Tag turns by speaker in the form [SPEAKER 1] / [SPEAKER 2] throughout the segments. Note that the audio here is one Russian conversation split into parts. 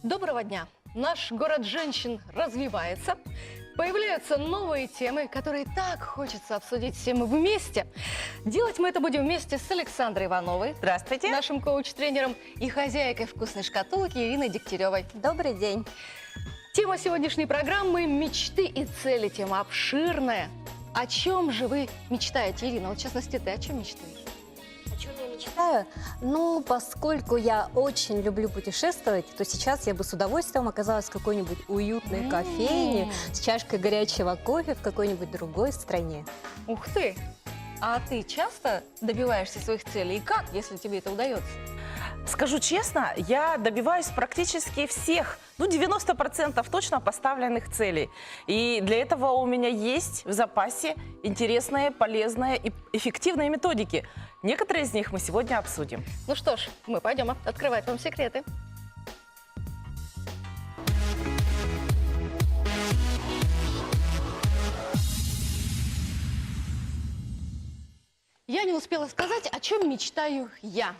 [SPEAKER 1] Доброго дня! Наш город женщин развивается. Появляются новые темы, которые так хочется обсудить всем вместе. Делать мы это будем вместе с Александрой Ивановой.
[SPEAKER 2] Здравствуйте.
[SPEAKER 1] Нашим коуч-тренером и хозяйкой вкусной шкатулки Ириной Дегтяревой.
[SPEAKER 2] Добрый день.
[SPEAKER 1] Тема сегодняшней программы – мечты и цели. Тема обширная. О чем же вы мечтаете, Ирина? Вот, в частности, ты о чем мечтаешь?
[SPEAKER 3] О чем я мечтаю? Ну, поскольку я очень люблю путешествовать, то сейчас я бы с удовольствием оказалась в какой-нибудь уютной кофейне с чашкой горячего кофе в какой-нибудь другой стране.
[SPEAKER 1] Ух ты! А ты часто добиваешься своих целей? И как, если тебе это удается?
[SPEAKER 2] Скажу честно, я добиваюсь практически всех, 90% точно поставленных целей. И для этого у меня есть в запасе интересные, полезные и эффективные методики. Некоторые из них мы сегодня обсудим.
[SPEAKER 1] Ну что ж, мы пойдем открывать вам секреты. Я не успела сказать, о чем мечтаю я.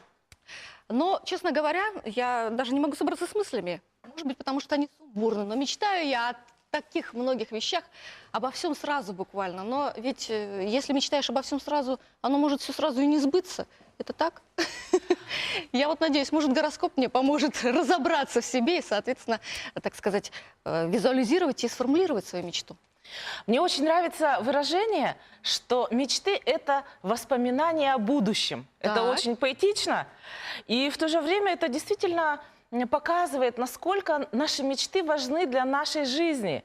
[SPEAKER 1] Но, честно говоря, я даже не могу собраться с мыслями. Может быть, потому что они сумбурны. Но мечтаю я о таких многих вещах, обо всем сразу буквально. Но ведь если мечтаешь обо всем сразу, оно может все сразу и не сбыться. Это так? Я вот надеюсь, может, гороскоп мне поможет разобраться в себе и, соответственно, так сказать, визуализировать и сформулировать свою мечту.
[SPEAKER 2] Мне очень нравится выражение, что мечты – это воспоминания о будущем.
[SPEAKER 1] Так.
[SPEAKER 2] Это очень поэтично. И в то же время это действительно показывает, насколько наши мечты важны для нашей жизни.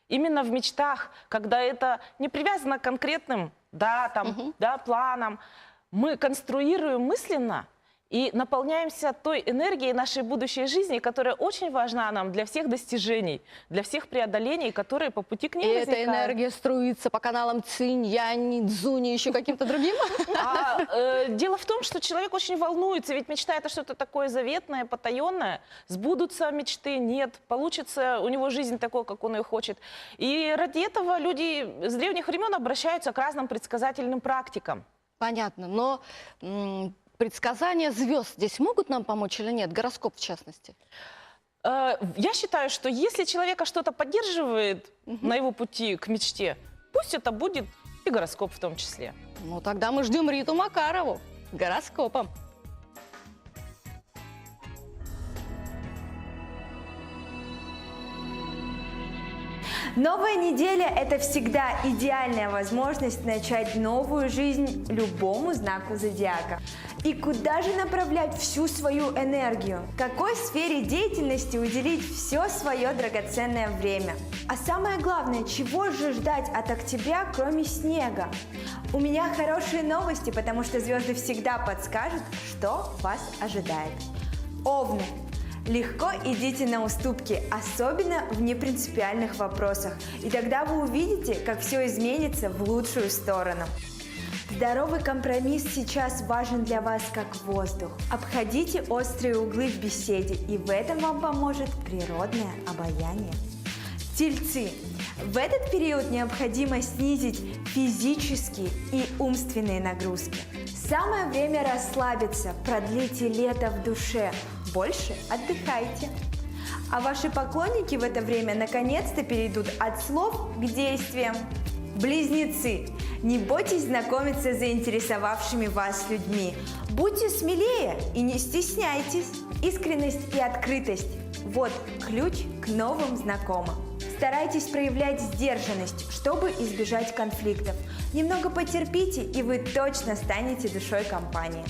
[SPEAKER 2] Именно в мечтах, когда это не привязано к конкретным датам, планам, мы конструируем мысленно и наполняемся той энергией нашей будущей жизни, которая очень важна нам для всех достижений, для всех преодолений, которые по пути к ней возникают.
[SPEAKER 1] И эта энергия струится по каналам Цинь, Янь, Цзунь и еще каким-то другим?
[SPEAKER 2] Дело в том, что человек очень волнуется, ведь мечта – это что-то такое заветное, потаенное. Сбудутся мечты, нет, получится у него жизнь такой, как он ее хочет. И ради этого люди с древних времен обращаются к разным предсказательным практикам.
[SPEAKER 1] Понятно, но предсказания звезд здесь могут нам помочь или нет? Гороскоп, в частности.
[SPEAKER 2] Я считаю, что если человека что-то поддерживает на его пути к мечте, пусть это будет и гороскоп в том числе.
[SPEAKER 1] Ну, тогда мы ждем Риту Макарову с гороскопом.
[SPEAKER 4] Новая неделя – это всегда идеальная возможность начать новую жизнь любому знаку зодиака. И куда же направлять всю свою энергию? Какой сфере деятельности уделить все свое драгоценное время? А самое главное, чего же ждать от октября, кроме снега? У меня хорошие новости, потому что звезды всегда подскажут, что вас ожидает. Овны. Легко идите на уступки, особенно в непринципиальных вопросах, и тогда вы увидите, как все изменится в лучшую сторону. Здоровый компромисс сейчас важен для вас как воздух. Обходите острые углы в беседе, и в этом вам поможет природное обаяние. Тельцы. В этот период необходимо снизить физические и умственные нагрузки. Самое время расслабиться, продлите лето в душе, больше отдыхайте. А ваши поклонники в это время наконец-то перейдут от слов к действиям. Близнецы. Не бойтесь знакомиться с заинтересовавшими вас людьми. Будьте смелее и не стесняйтесь. Искренность и открытость – вот ключ к новым знакомым. Старайтесь проявлять сдержанность, чтобы избежать конфликтов. Немного потерпите, и вы точно станете душой компании.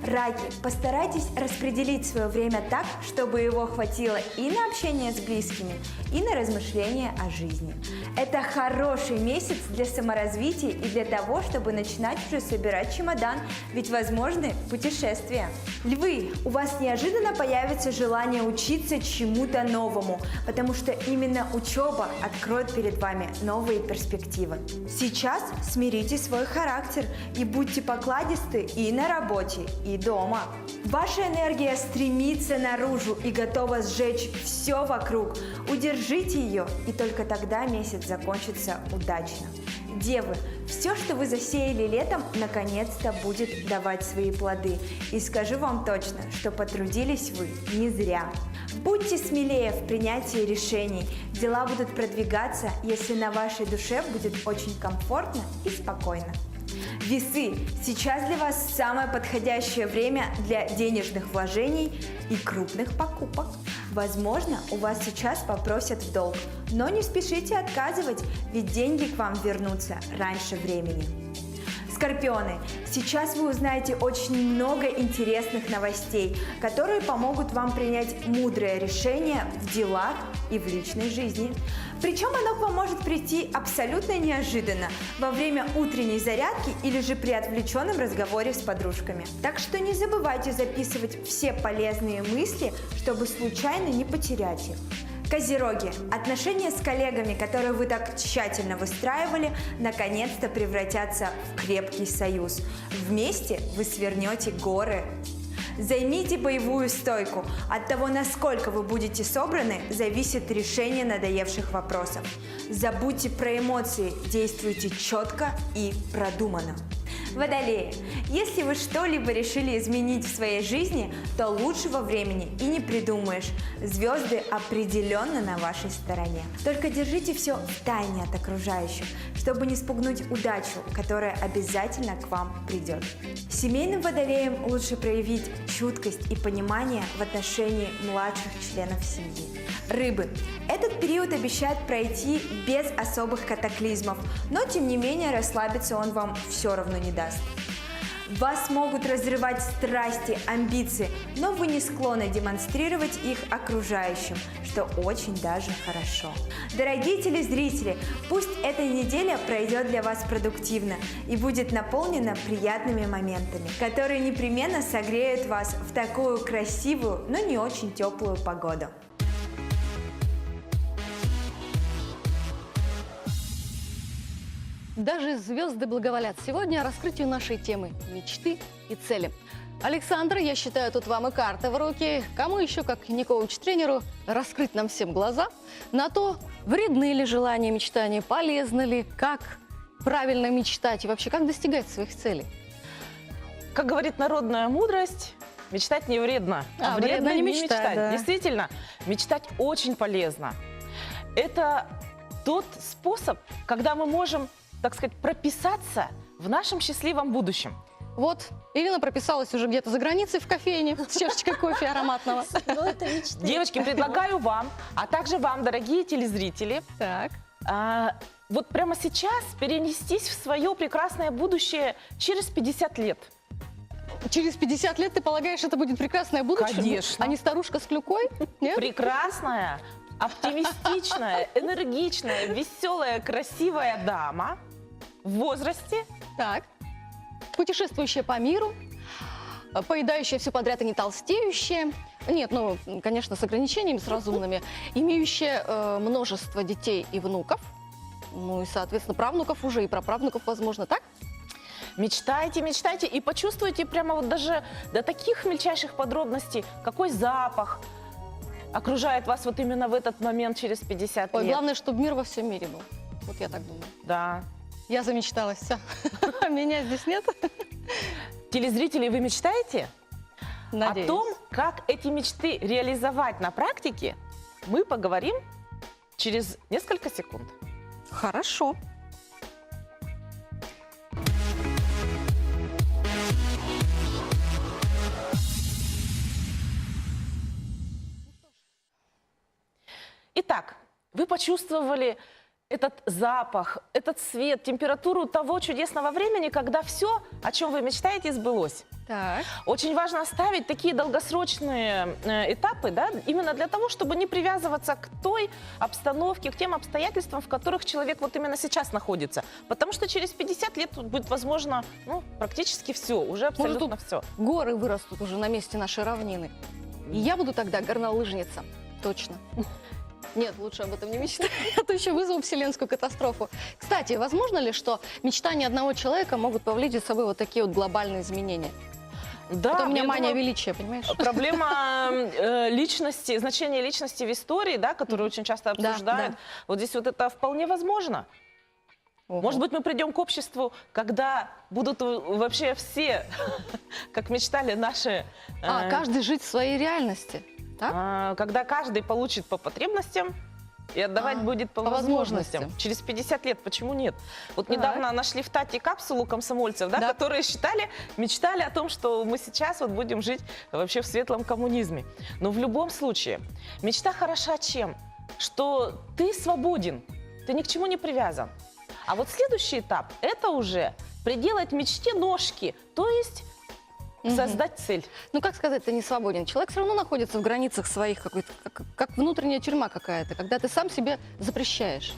[SPEAKER 4] Раки, постарайтесь распределить свое время так, чтобы его хватило и на общение с близкими, и на размышления о жизни. Это хороший месяц для саморазвития и для того, чтобы начинать уже собирать чемодан, ведь возможны путешествия. Львы, у вас неожиданно появится желание учиться чему-то новому, потому что именно учеба откроет перед вами новые перспективы. Сейчас смирите свой характер и будьте покладисты и на работе, и дома. Ваша энергия стремится наружу и готова сжечь все вокруг. Удержите ее, и только тогда месяц закончится удачно. Девы, все, что вы засеяли летом, наконец-то будет давать свои плоды. И скажу вам точно, что потрудились вы не зря. В Будьте смелее в принятии решений. Дела будут продвигаться, если на вашей душе будет очень комфортно и спокойно. Весы. Сейчас для вас самое подходящее время для денежных вложений и крупных покупок. Возможно, у вас сейчас попросят в долг, но не спешите отказывать, ведь деньги к вам вернутся раньше времени. Скорпионы, сейчас вы узнаете очень много интересных новостей, которые помогут вам принять мудрое решение в делах и в личной жизни. Причем оно к вам может прийти абсолютно неожиданно, во время утренней зарядки или же при отвлеченном разговоре с подружками. Так что не забывайте записывать все полезные мысли, чтобы случайно не потерять их. Козероги. Отношения с коллегами, которые вы так тщательно выстраивали, наконец-то превратятся в крепкий союз. Вместе вы свернете горы. Займите боевую стойку. От того, насколько вы будете собраны, зависит решение надоевших вопросов. Забудьте про эмоции, действуйте четко и продуманно. Водолеи. Если вы что-либо решили изменить в своей жизни, то лучшего времени и не придумаешь. Звезды определенно на вашей стороне. Только держите все в тайне от окружающих, чтобы не спугнуть удачу, которая обязательно к вам придет. Семейным водолеям лучше проявить чуткость и понимание в отношении младших членов семьи. Рыбы. Этот период обещает пройти без особых катаклизмов, но тем не менее расслабиться он вам все равно не даст. Вас могут разрывать страсти, амбиции, но вы не склонны демонстрировать их окружающим, что очень даже хорошо. Дорогие телезрители, пусть эта неделя пройдет для вас продуктивно и будет наполнена приятными моментами, которые непременно согреют вас в такую красивую, но не очень теплую погоду.
[SPEAKER 1] Даже звезды благоволят сегодня раскрытию нашей темы «Мечты и цели». Александр, я считаю, тут вам и карта в руки. Кому еще, как не коуч-тренеру, раскрыть нам всем глаза на то, вредны ли желания, мечтания, полезны ли, как правильно мечтать и вообще как достигать своих целей.
[SPEAKER 2] Как говорит народная мудрость, мечтать не вредно,
[SPEAKER 1] А вредно не мечтать, да.
[SPEAKER 2] Действительно, мечтать очень полезно. Это тот способ, когда мы можем, так сказать, прописаться в нашем счастливом будущем.
[SPEAKER 1] Вот, Ирина прописалась уже где-то за границей в кофейне с чашечкой кофе ароматного.
[SPEAKER 3] Ну, это мечты.
[SPEAKER 2] Девочки, предлагаю вам, а также вам, дорогие телезрители,
[SPEAKER 1] Так.
[SPEAKER 2] вот прямо сейчас перенестись в свое прекрасное будущее через 50 лет.
[SPEAKER 1] Через 50 лет, ты полагаешь, это будет прекрасное будущее?
[SPEAKER 2] Конечно.
[SPEAKER 1] А не старушка с клюкой? Нет?
[SPEAKER 2] Прекрасная, оптимистичная, энергичная, веселая, красивая дама в возрасте.
[SPEAKER 1] Так. Путешествующая по миру, поедающая все подряд и не толстеющая. Нет, ну, конечно, с ограничениями, с разумными. Имеющая множество детей и внуков. Ну и, соответственно, правнуков уже и праправнуков, возможно, так?
[SPEAKER 2] Мечтайте, мечтайте и почувствуйте прямо вот даже до таких мельчайших подробностей, какой запах окружает вас вот именно в этот момент через 50
[SPEAKER 1] Ой,
[SPEAKER 2] лет.
[SPEAKER 1] главное, чтобы мир во всем мире был. Вот я так думаю.
[SPEAKER 2] Да.
[SPEAKER 1] Я замечталась, все. Меня здесь нет.
[SPEAKER 2] Телезрители, вы мечтаете?
[SPEAKER 1] Надеюсь.
[SPEAKER 2] О том, как эти мечты реализовать на практике, мы поговорим через несколько секунд.
[SPEAKER 1] Хорошо.
[SPEAKER 2] Итак, вы почувствовали этот запах, этот цвет, температуру того чудесного времени, когда все, о чем вы мечтаете, сбылось.
[SPEAKER 1] Так.
[SPEAKER 2] Очень важно оставить такие долгосрочные этапы, да, именно для того, чтобы не привязываться к той обстановке, к тем обстоятельствам, в которых человек вот именно сейчас находится. Потому что через 50 лет тут будет возможно, ну, практически все, уже абсолютно
[SPEAKER 1] тут
[SPEAKER 2] все.
[SPEAKER 1] Горы вырастут уже на месте нашей равнины. И я буду тогда горнолыжница. Точно. Нет, лучше об этом не мечтай, а то еще вызову вселенскую катастрофу. Кстати, возможно ли, что мечтания одного человека могут повлечь за собой вот такие вот глобальные изменения?
[SPEAKER 2] Да,
[SPEAKER 1] Это у меня
[SPEAKER 2] я
[SPEAKER 1] мания
[SPEAKER 2] думаю,
[SPEAKER 1] величия, понимаешь?
[SPEAKER 2] проблема личности, значение личности в истории, да, которую очень часто обсуждают.
[SPEAKER 1] да.
[SPEAKER 2] Вот здесь вот это вполне возможно.
[SPEAKER 1] Ого.
[SPEAKER 2] Может быть, мы придем к обществу, когда будут вообще все, как мечтали наши...
[SPEAKER 1] Каждый жить в своей реальности. Так.
[SPEAKER 2] когда каждый получит по потребностям и отдавать будет по
[SPEAKER 1] по
[SPEAKER 2] возможностям.
[SPEAKER 1] возможностям.
[SPEAKER 2] Через 50 лет почему нет? Вот
[SPEAKER 1] Так.
[SPEAKER 2] недавно нашли в Тате капсулу комсомольцев, да,
[SPEAKER 1] Да.
[SPEAKER 2] которые мечтали о том, что мы сейчас вот будем жить вообще в светлом коммунизме. Но в любом случае, мечта хороша чем? Что ты свободен, ты ни к чему не привязан. А вот следующий этап – это уже приделать мечте ножки, то есть
[SPEAKER 1] Мгм.
[SPEAKER 2] создать цель.
[SPEAKER 1] Ну, как сказать, ты не свободен. Человек все равно находится в границах своих, как внутренняя тюрьма какая-то, когда ты сам себе запрещаешь.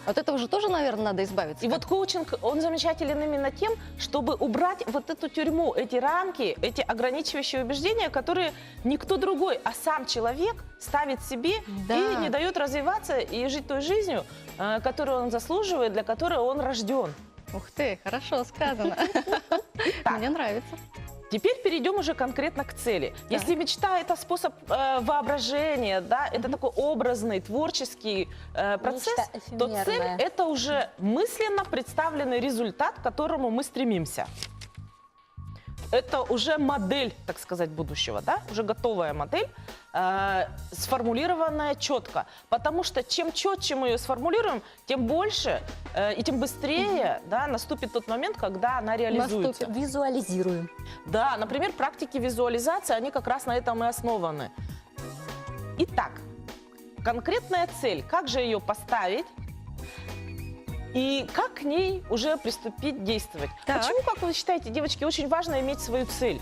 [SPEAKER 1] От этого же тоже, наверное, надо избавиться.
[SPEAKER 2] И вот коучинг, он замечателен именно тем, чтобы убрать вот эту тюрьму, эти рамки, эти ограничивающие убеждения, которые никто другой, а сам человек ставит себе
[SPEAKER 1] Да.
[SPEAKER 2] и не дает развиваться и жить той жизнью, которую он заслуживает, для которой он рожден.
[SPEAKER 1] Ух ты, хорошо сказано. Мне нравится.
[SPEAKER 2] Теперь перейдем уже конкретно к цели. Если мечта – это способ воображения, да, это такой образный, творческий процесс,
[SPEAKER 3] Мечта
[SPEAKER 2] то цель
[SPEAKER 3] эфемерная.
[SPEAKER 2] – это уже мысленно представленный результат, к которому мы стремимся. Это уже модель, так сказать, будущего, да? Уже готовая модель, сформулированная четко. Потому что чем четче мы ее сформулируем, тем больше и тем быстрее, да, наступит тот момент, когда она реализуется.
[SPEAKER 3] Визуализируем.
[SPEAKER 2] Да, например, практики визуализации, они как раз на этом и основаны. Итак, конкретная цель, как же ее поставить и как к ней уже приступить действовать?
[SPEAKER 1] Так.
[SPEAKER 2] Почему, как вы считаете, девочки, очень важно иметь свою цель?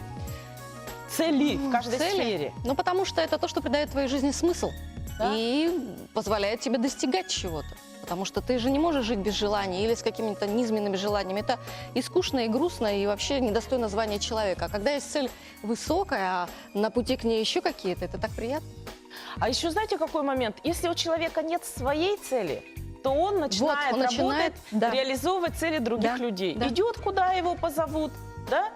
[SPEAKER 2] Цели в каждой
[SPEAKER 1] Цели?
[SPEAKER 2] сфере.
[SPEAKER 1] Ну, потому что это то, что придает твоей жизни смысл.
[SPEAKER 2] Да.
[SPEAKER 1] И позволяет тебе достигать чего-то. Потому что ты же не можешь жить без желаний или с какими-то низменными желаниями. Это и скучно, и грустно, и вообще недостойно звания человека. А когда есть цель высокая, а на пути к ней еще какие-то, это так приятно.
[SPEAKER 2] А еще знаете, какой момент? Если у человека нет своей цели, то он начинает
[SPEAKER 1] он начинает, да.
[SPEAKER 2] реализовывать цели других
[SPEAKER 1] Да,
[SPEAKER 2] людей.
[SPEAKER 1] да.
[SPEAKER 2] Идет, куда его позовут, да?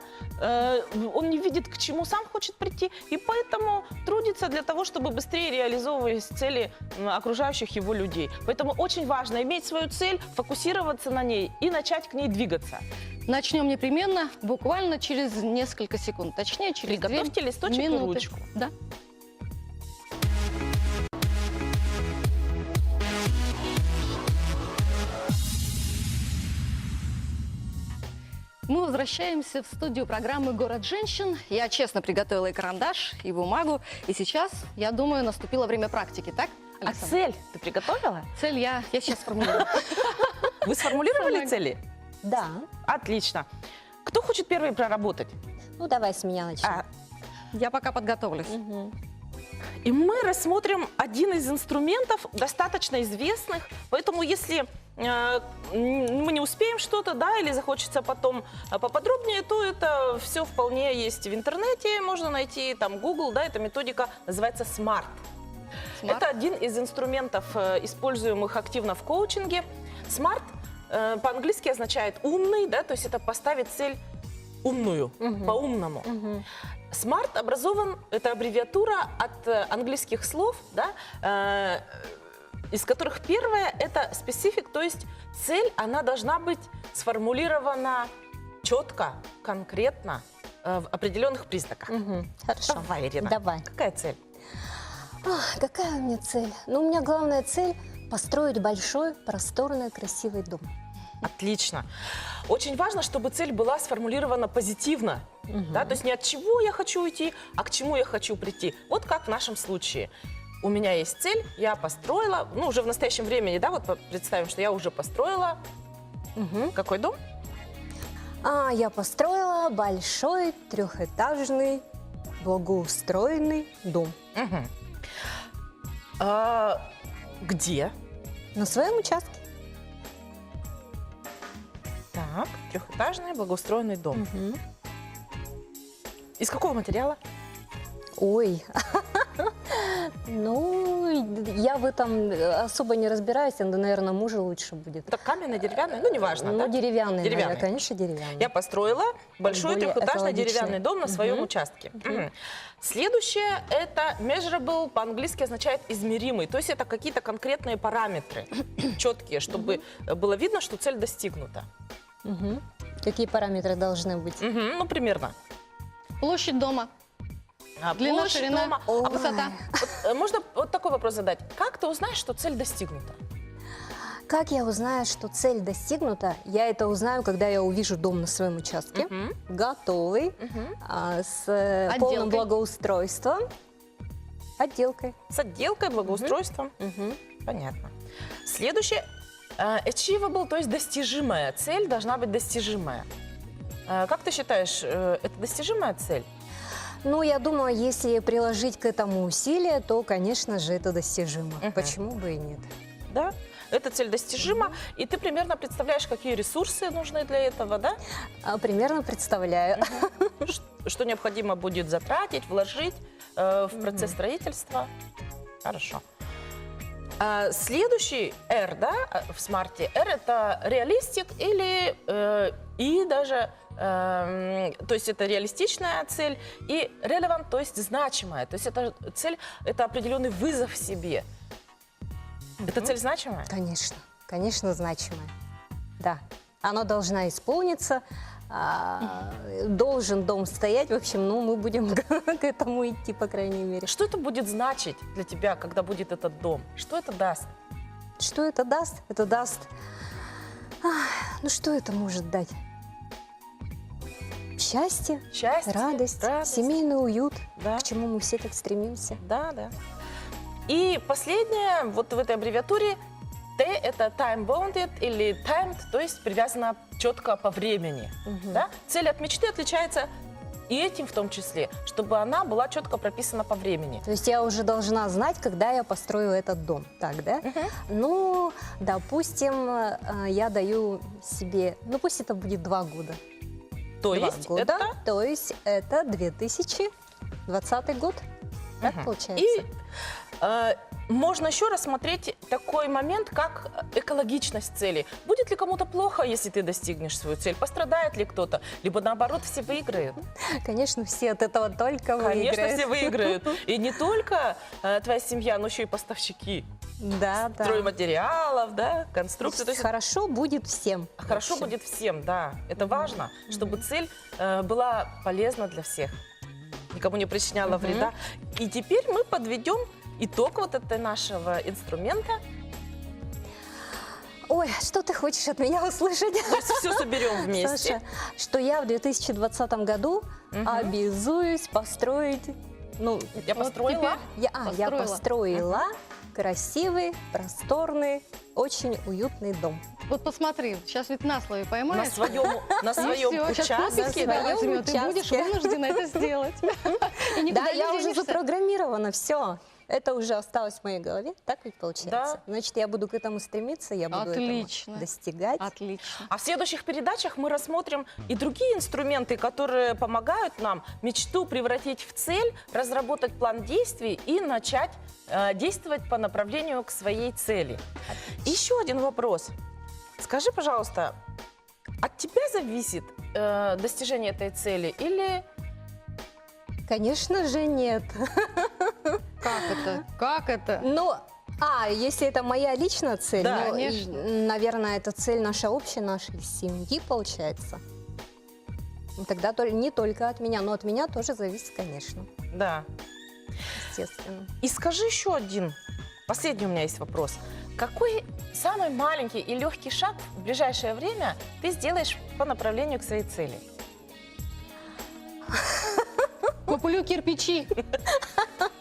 [SPEAKER 2] Он не видит, к чему сам хочет прийти, и поэтому трудится для того, чтобы быстрее реализовывать цели окружающих его людей. Поэтому очень важно иметь свою цель, фокусироваться на ней и начать к ней двигаться.
[SPEAKER 1] Начнем непременно, буквально через несколько секунд. Точнее, через 2
[SPEAKER 2] Приготовьте листочек и
[SPEAKER 1] минуты.
[SPEAKER 2] ручку.
[SPEAKER 1] Да. Мы возвращаемся в студию программы «Город женщин». Я честно приготовила и карандаш, и бумагу. И сейчас, я думаю, наступило время практики, так,
[SPEAKER 2] А
[SPEAKER 1] Александра?
[SPEAKER 2] цель ты приготовила?
[SPEAKER 1] Цель я сейчас сформулирую.
[SPEAKER 2] Вы сформулировали
[SPEAKER 1] Самое-
[SPEAKER 2] цели?
[SPEAKER 3] Да.
[SPEAKER 2] Отлично. Кто хочет первый проработать?
[SPEAKER 3] Ну, давай с меня начнем.
[SPEAKER 1] Я пока подготовлюсь.
[SPEAKER 3] Мгм.
[SPEAKER 2] И мы рассмотрим один из инструментов, достаточно известных, поэтому если мы не успеем что-то, да, или захочется потом поподробнее, то это все вполне есть в интернете, можно найти, там, Google, да, эта методика называется SMART.
[SPEAKER 1] Смарт.
[SPEAKER 2] Это один из инструментов, используемых активно в коучинге. SMART по-английски означает «умный», да, то есть это поставить цель умную, по-умному.
[SPEAKER 3] Мгм.
[SPEAKER 2] SMART образован, это аббревиатура от английских слов, да, из которых первое – это specific, то есть цель, она должна быть сформулирована четко, конкретно, в определенных признаках.
[SPEAKER 3] Мгм. Хорошо.
[SPEAKER 2] Давай, Ирина.
[SPEAKER 3] Давай.
[SPEAKER 2] Какая цель?
[SPEAKER 3] Ах, какая у меня цель? Ну, у меня главная цель – построить большой, просторный, красивый дом.
[SPEAKER 2] Отлично. Очень важно, чтобы цель была сформулирована позитивно. Да? То есть не от чего я хочу уйти, а к чему я хочу прийти. Вот как в нашем случае. У меня есть цель, я построила, ну, уже в настоящем времени, да, вот представим, что я уже построила. Какой дом?
[SPEAKER 3] Я построила большой, трехэтажный, благоустроенный дом.
[SPEAKER 2] Мгм. Где?
[SPEAKER 3] На своем участке.
[SPEAKER 2] Так, трехэтажный благоустроенный дом.
[SPEAKER 3] Мгм.
[SPEAKER 2] Из какого материала?
[SPEAKER 3] Ой, ну, я в этом особо не разбираюсь, наверное, мужу лучше будет.
[SPEAKER 2] Это каменный, деревянный? Ну, неважно.
[SPEAKER 3] Ну,
[SPEAKER 2] да?
[SPEAKER 3] деревянный,
[SPEAKER 2] Деревянный.
[SPEAKER 3] конечно, деревянный.
[SPEAKER 2] Я построила большой
[SPEAKER 3] Более
[SPEAKER 2] трехэтажный
[SPEAKER 3] экологичный.
[SPEAKER 2] деревянный дом на своем
[SPEAKER 3] Мгм.
[SPEAKER 2] участке. Мгм. Следующее – это measurable, по-английски означает измеримый. То есть это какие-то конкретные параметры, четкие, чтобы было видно, что цель достигнута.
[SPEAKER 3] Мгм. Какие параметры должны быть?
[SPEAKER 2] Ну, примерно.
[SPEAKER 1] Площадь дома. Длина,
[SPEAKER 2] площадь
[SPEAKER 1] ширина,
[SPEAKER 2] дома.
[SPEAKER 1] а
[SPEAKER 3] Ой.
[SPEAKER 1] высота?
[SPEAKER 2] Можно вот такой вопрос задать. Как ты узнаешь, что цель достигнута?
[SPEAKER 3] Как я узнаю, что цель достигнута? Я это узнаю, когда я увижу дом на своем участке,
[SPEAKER 2] Мгм.
[SPEAKER 3] готовый,
[SPEAKER 2] Мгм.
[SPEAKER 3] с
[SPEAKER 1] Отделкой.
[SPEAKER 3] полным благоустройством, отделкой.
[SPEAKER 2] С отделкой, благоустройством.
[SPEAKER 3] Мгм.
[SPEAKER 2] Понятно. Следующее. Achievable, то есть достижимая. Цель должна быть достижимая. Как ты считаешь, это достижимая цель?
[SPEAKER 3] Ну, я думаю, если приложить к этому усилия, то, конечно же, это достижимо.
[SPEAKER 2] Мгм.
[SPEAKER 3] Почему бы и нет?
[SPEAKER 2] Да? Эта цель достижима, и ты примерно представляешь, какие ресурсы нужны для этого, да?
[SPEAKER 3] Примерно представляю.
[SPEAKER 2] Что необходимо будет затратить, вложить в процесс строительства. Хорошо. Следующий R, да, в смарте. R это реалистик или и даже, то есть это реалистичная цель, и relevant, то есть значимая. То есть это цель, это определенный вызов себе. Это цель значимая?
[SPEAKER 3] Конечно, конечно, значимое. Да, она должна исполниться, должен дом стоять. В общем, ну, мы будем к этому идти, по крайней мере.
[SPEAKER 2] Что это будет значить для тебя, когда будет этот дом? Что это даст?
[SPEAKER 3] Что это даст? Это даст... ну, что это может дать? Счастье,
[SPEAKER 2] Счастье,
[SPEAKER 3] радость, семейный уют,
[SPEAKER 2] Да.
[SPEAKER 3] к чему мы все так стремимся.
[SPEAKER 2] Да, да. И последнее, вот в этой аббревиатуре T это time bounded или timed, то есть привязано четко по времени.
[SPEAKER 3] Мгм.
[SPEAKER 2] Да? Цель от мечты отличается и этим в том числе, чтобы она была четко прописана по времени.
[SPEAKER 3] То есть я уже должна знать, когда я построю этот дом. Так, да? Ну, допустим, я даю себе... Ну, пусть это будет 2 года.
[SPEAKER 2] То
[SPEAKER 3] 2
[SPEAKER 2] есть
[SPEAKER 3] года,
[SPEAKER 2] это...
[SPEAKER 3] то есть это 2020 год. Так
[SPEAKER 2] Мгм.
[SPEAKER 3] получается?
[SPEAKER 2] И можно еще рассмотреть такой момент, как экологичность цели. Будет ли кому-то плохо, если ты достигнешь свою цель? Пострадает ли кто-то? Либо наоборот, все выиграют?
[SPEAKER 3] Конечно, все от этого только выиграют.
[SPEAKER 2] Конечно, все выиграют. И не только твоя семья, но еще и поставщики
[SPEAKER 3] Да, да.
[SPEAKER 2] стройматериалов, да, конструкций. То есть
[SPEAKER 3] Хорошо будет всем.
[SPEAKER 2] хорошо
[SPEAKER 3] в общем.
[SPEAKER 2] будет всем, да. Это важно, чтобы цель была полезна для всех, никому не причиняла вреда. И теперь мы подведем итог вот этого нашего инструмента.
[SPEAKER 3] Ой, что ты хочешь от меня услышать?
[SPEAKER 2] То есть все соберем вместе.
[SPEAKER 3] Саша, что я в 2020 году обязуюсь построить... Ну,
[SPEAKER 2] Я построила.
[SPEAKER 3] я
[SPEAKER 1] Построила.
[SPEAKER 3] построила красивый, просторный, очень уютный дом.
[SPEAKER 1] Вот посмотри, сейчас ведь на слове
[SPEAKER 2] На
[SPEAKER 1] поймаешь.
[SPEAKER 2] своем
[SPEAKER 1] Сейчас
[SPEAKER 2] участке.
[SPEAKER 1] копик тебя
[SPEAKER 3] своем
[SPEAKER 1] возьмет, и будешь
[SPEAKER 3] участке.
[SPEAKER 1] вынуждена это сделать. И никуда
[SPEAKER 3] Да,
[SPEAKER 1] не
[SPEAKER 3] я уже
[SPEAKER 1] денешься.
[SPEAKER 3] запрограммирована, все. Это уже осталось в моей голове, так ведь получается?
[SPEAKER 2] Да.
[SPEAKER 3] Значит, я буду к этому стремиться, я буду
[SPEAKER 1] Отлично.
[SPEAKER 3] этому достигать.
[SPEAKER 1] Отлично.
[SPEAKER 2] А в следующих передачах мы рассмотрим и другие инструменты, которые помогают нам мечту превратить в цель, разработать план действий и начать действовать по направлению к своей цели. Еще один вопрос. Скажи, пожалуйста, от тебя зависит достижение этой цели или...
[SPEAKER 3] Конечно же, нет.
[SPEAKER 1] Как это? Как это?
[SPEAKER 3] Ну, если это моя личная цель,
[SPEAKER 2] Да,
[SPEAKER 3] ну,
[SPEAKER 1] конечно.
[SPEAKER 3] наверное, это цель наша общая, нашей семьи, получается. Ну, тогда не только от меня, но от меня тоже зависит, конечно,
[SPEAKER 2] Да.
[SPEAKER 3] естественно.
[SPEAKER 2] И скажи еще один, последний у меня есть вопрос. Какой самый маленький и легкий шаг в ближайшее время ты сделаешь по направлению к своей цели?
[SPEAKER 1] Куплю кирпичи.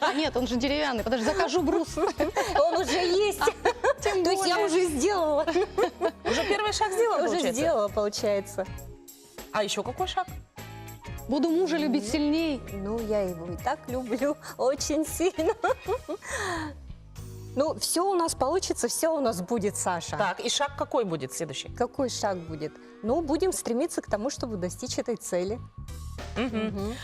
[SPEAKER 1] А нет, он же деревянный. Подожди, закажу брус.
[SPEAKER 3] Он уже есть. То есть я уже сделала.
[SPEAKER 2] Уже первый шаг сделан,
[SPEAKER 3] Уже
[SPEAKER 2] получается?
[SPEAKER 3] сделала, получается.
[SPEAKER 2] А еще какой шаг?
[SPEAKER 1] Буду мужа любить сильней.
[SPEAKER 3] Ну, я его и так люблю очень сильно. Ну, все у нас получится, все у нас будет, Саша.
[SPEAKER 2] Так, и шаг какой будет следующий?
[SPEAKER 3] Какой шаг будет? Ну, будем стремиться к тому, чтобы достичь этой цели. Мгм.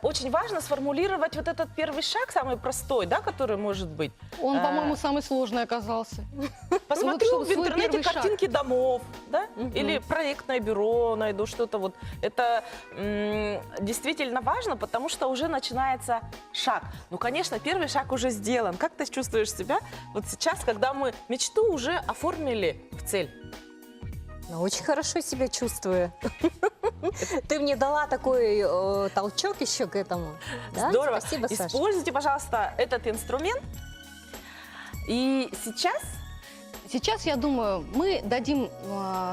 [SPEAKER 2] Очень важно сформулировать вот этот первый шаг, самый простой, да, который может быть.
[SPEAKER 1] Он, по-моему, самый сложный оказался.
[SPEAKER 2] Посмотрю
[SPEAKER 1] чтобы
[SPEAKER 2] в
[SPEAKER 1] свой
[SPEAKER 2] интернете
[SPEAKER 1] первый шаг.
[SPEAKER 2] картинки домов, да,
[SPEAKER 3] Мгм.
[SPEAKER 2] или проектное бюро найду, что-то вот. Это действительно важно, потому что уже начинается шаг. Ну, конечно, первый шаг уже сделан. Как ты чувствуешь себя вот сейчас, когда мы мечту уже оформили в цель?
[SPEAKER 3] Ну, очень хорошо себя чувствую. Ты мне дала такой толчок еще к этому. Да?
[SPEAKER 2] Здорово.
[SPEAKER 3] Спасибо, Саша.
[SPEAKER 2] Используйте, пожалуйста, этот инструмент. И
[SPEAKER 1] Сейчас, я думаю, мы дадим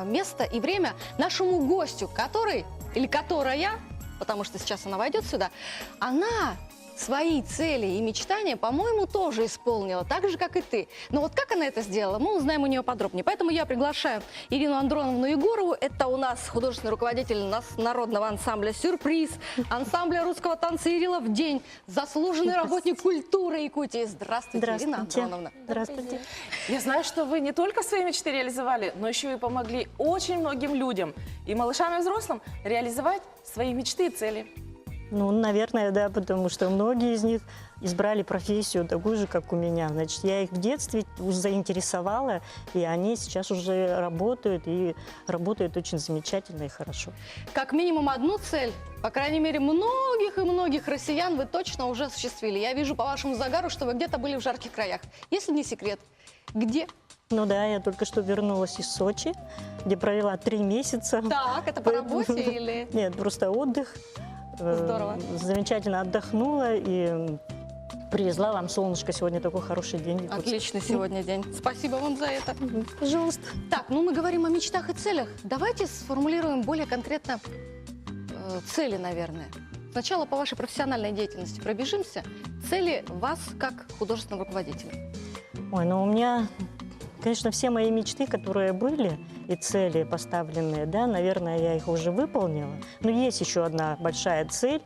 [SPEAKER 1] место и время нашему гостю, который, или которая, потому что сейчас она войдет сюда, она свои цели и мечтания, по-моему, тоже исполнила, так же, как и ты. Но вот как она это сделала, мы узнаем у нее подробнее. Поэтому я приглашаю Ирину Андроновну Егорову. Это у нас художественный руководитель народного ансамбля «Сюрприз», ансамбля русского танца «Ирила в день», заслуженный работник культуры Якутии. Здравствуйте, Ирина Андроновна.
[SPEAKER 3] Здравствуйте.
[SPEAKER 2] я знаю, что вы не только свои мечты реализовали, но еще и помогли очень многим людям, и малышам, и взрослым, реализовать свои мечты и цели.
[SPEAKER 5] Ну, наверное, да, потому что многие из них избрали профессию такую же, как у меня. Значит, я их в детстве уже заинтересовала, и они сейчас уже работают, и работают очень замечательно и хорошо.
[SPEAKER 1] Как минимум одну цель, по крайней мере, многих и многих россиян вы точно уже осуществили. Я вижу по вашему загару, что вы где-то были в жарких краях. Если не секрет, где?
[SPEAKER 5] Ну да, я только что вернулась из Сочи, где провела 3 месяца.
[SPEAKER 1] Так, это по работе или...
[SPEAKER 5] Нет, просто отдых.
[SPEAKER 1] Здорово.
[SPEAKER 5] Замечательно отдохнула и привезла вам солнышко. Сегодня такой хороший день.
[SPEAKER 1] Отличный сегодня день. Спасибо вам за это.
[SPEAKER 5] Пожалуйста.
[SPEAKER 1] Так, ну мы говорим о мечтах и целях. Давайте сформулируем более конкретно цели, наверное. Сначала по вашей профессиональной деятельности пробежимся. Цели вас как художественного руководителя.
[SPEAKER 5] Ой, ну у меня, конечно, все мои мечты, которые были, и цели поставленные, да, наверное, я их уже выполнила. Но есть еще одна большая цель,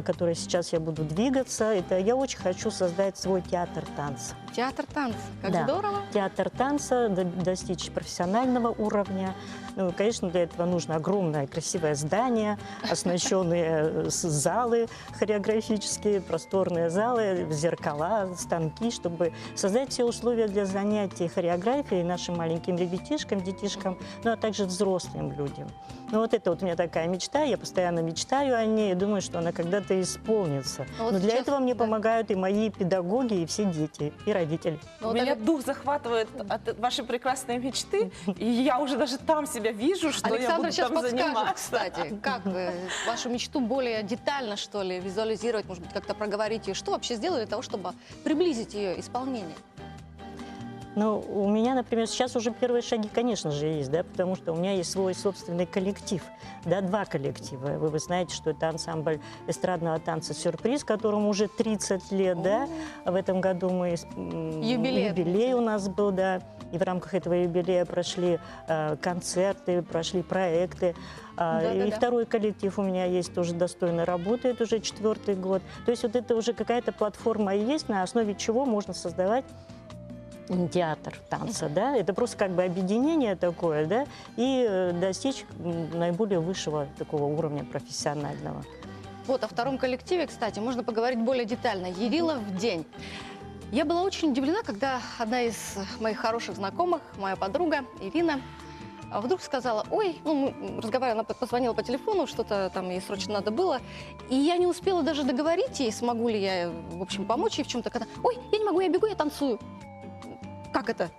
[SPEAKER 5] которой сейчас я буду двигаться. Это я очень хочу создать свой театр танца.
[SPEAKER 1] Театр танца. Как
[SPEAKER 5] Да.
[SPEAKER 1] здорово.
[SPEAKER 5] Театр танца, достичь профессионального уровня. Ну, конечно, для этого нужно огромное красивое здание, оснащенные залы хореографические, просторные залы, зеркала, станки, чтобы создать все условия для занятий хореографией нашим маленьким ребятишкам, детишкам, ну, а также взрослым людям. Ну, вот это вот у меня такая мечта, я постоянно мечтаю о ней и думаю, что она когда-то исполнится.
[SPEAKER 1] Ну, вот
[SPEAKER 5] Но для
[SPEAKER 1] сейчас,
[SPEAKER 5] этого мне
[SPEAKER 1] да.
[SPEAKER 5] помогают и мои педагоги, и все дети, и родители.
[SPEAKER 1] Ну, вот
[SPEAKER 2] Меня
[SPEAKER 1] это-
[SPEAKER 2] дух захватывает от вашей прекрасной мечты, и я уже даже там себя вижу, что я
[SPEAKER 1] Александр
[SPEAKER 2] буду
[SPEAKER 1] сейчас
[SPEAKER 2] там
[SPEAKER 1] подскажет,
[SPEAKER 2] заниматься.
[SPEAKER 1] кстати, как вашу мечту более детально, что ли, визуализировать, может быть, как-то проговорить ее. Что вообще сделали для того, чтобы приблизить ее исполнение?
[SPEAKER 5] Ну, у меня, например, сейчас уже первые шаги, конечно же, есть, да, потому что у меня есть свой собственный коллектив, да, 2 коллектива. Вы знаете, что это ансамбль эстрадного танца «Сюрприз», которому уже 30 лет, да. В этом году мы юбилей у нас был, да, и в рамках этого юбилея прошли концерты, прошли проекты. И второй коллектив у меня есть, тоже достойно работает уже 4-й год. То есть вот это уже какая-то платформа есть, на основе чего можно создавать театр танца, да, это просто как бы объединение такое, да, и достичь наиболее высшего такого уровня профессионального.
[SPEAKER 1] Вот о втором коллективе, кстати, можно поговорить более детально. «Ирила в день». Я была очень удивлена, когда одна из моих хороших знакомых, моя подруга Ирина, вдруг сказала: ой, ну, мы разговаривали, она позвонила по телефону, что-то там ей срочно надо было, и я не успела даже договорить ей, смогу ли я, в общем, помочь ей в чем-то, когда: ой, я не могу, я бегу, я танцую. Как это?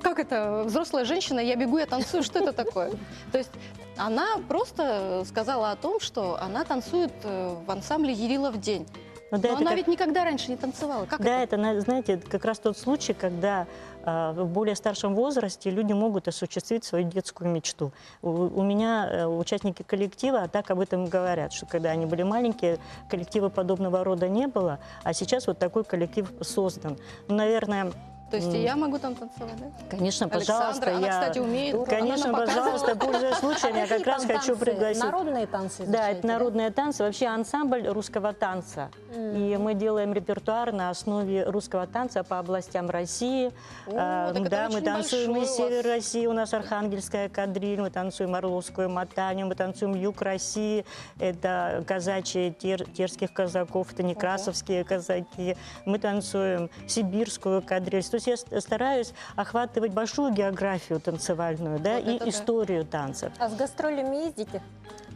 [SPEAKER 1] Как это? Взрослая женщина, я бегу, я танцую, что это такое? То есть она просто сказала о том, что она танцует в ансамбле «Ирила в день».
[SPEAKER 5] Ну, да,
[SPEAKER 1] Но
[SPEAKER 5] это
[SPEAKER 1] она
[SPEAKER 5] как-
[SPEAKER 1] ведь никогда раньше не танцевала. Как
[SPEAKER 5] Да,
[SPEAKER 1] это?
[SPEAKER 5] это, знаете, это как раз тот случай, когда в более старшем возрасте люди могут осуществить свою детскую мечту. У меня участники коллектива так об этом говорят, что когда они были маленькие, коллектива подобного рода не было, а сейчас вот такой коллектив создан. Ну, наверное,
[SPEAKER 1] То есть и я могу там танцевать, да?
[SPEAKER 5] конечно, пожалуйста,
[SPEAKER 1] Александра, она, кстати, умеет.
[SPEAKER 5] Конечно,
[SPEAKER 1] Она нам
[SPEAKER 5] пожалуйста, пользуясь случаем, я как раз хочу пригласить.
[SPEAKER 3] Народные танцы
[SPEAKER 5] Да,
[SPEAKER 3] изучаете,
[SPEAKER 5] это народные танцы, вообще ансамбль русского танца. И мы делаем репертуар на основе русского танца по областям России.
[SPEAKER 1] так это
[SPEAKER 5] Да, мы
[SPEAKER 1] очень
[SPEAKER 5] танцуем
[SPEAKER 1] большой
[SPEAKER 5] из
[SPEAKER 1] у
[SPEAKER 5] севера
[SPEAKER 1] вас.
[SPEAKER 5] России, у нас Архангельская кадриль, мы танцуем Орловскую мотанию, мы танцуем юг России, это казачьи терских казаков, это некрасовские казаки. Мы танцуем сибирскую кадриль. То есть я стараюсь охватывать большую географию танцевальную, да,
[SPEAKER 1] Вот
[SPEAKER 5] и
[SPEAKER 1] это да.
[SPEAKER 5] историю танцев.
[SPEAKER 3] А с гастролями ездите?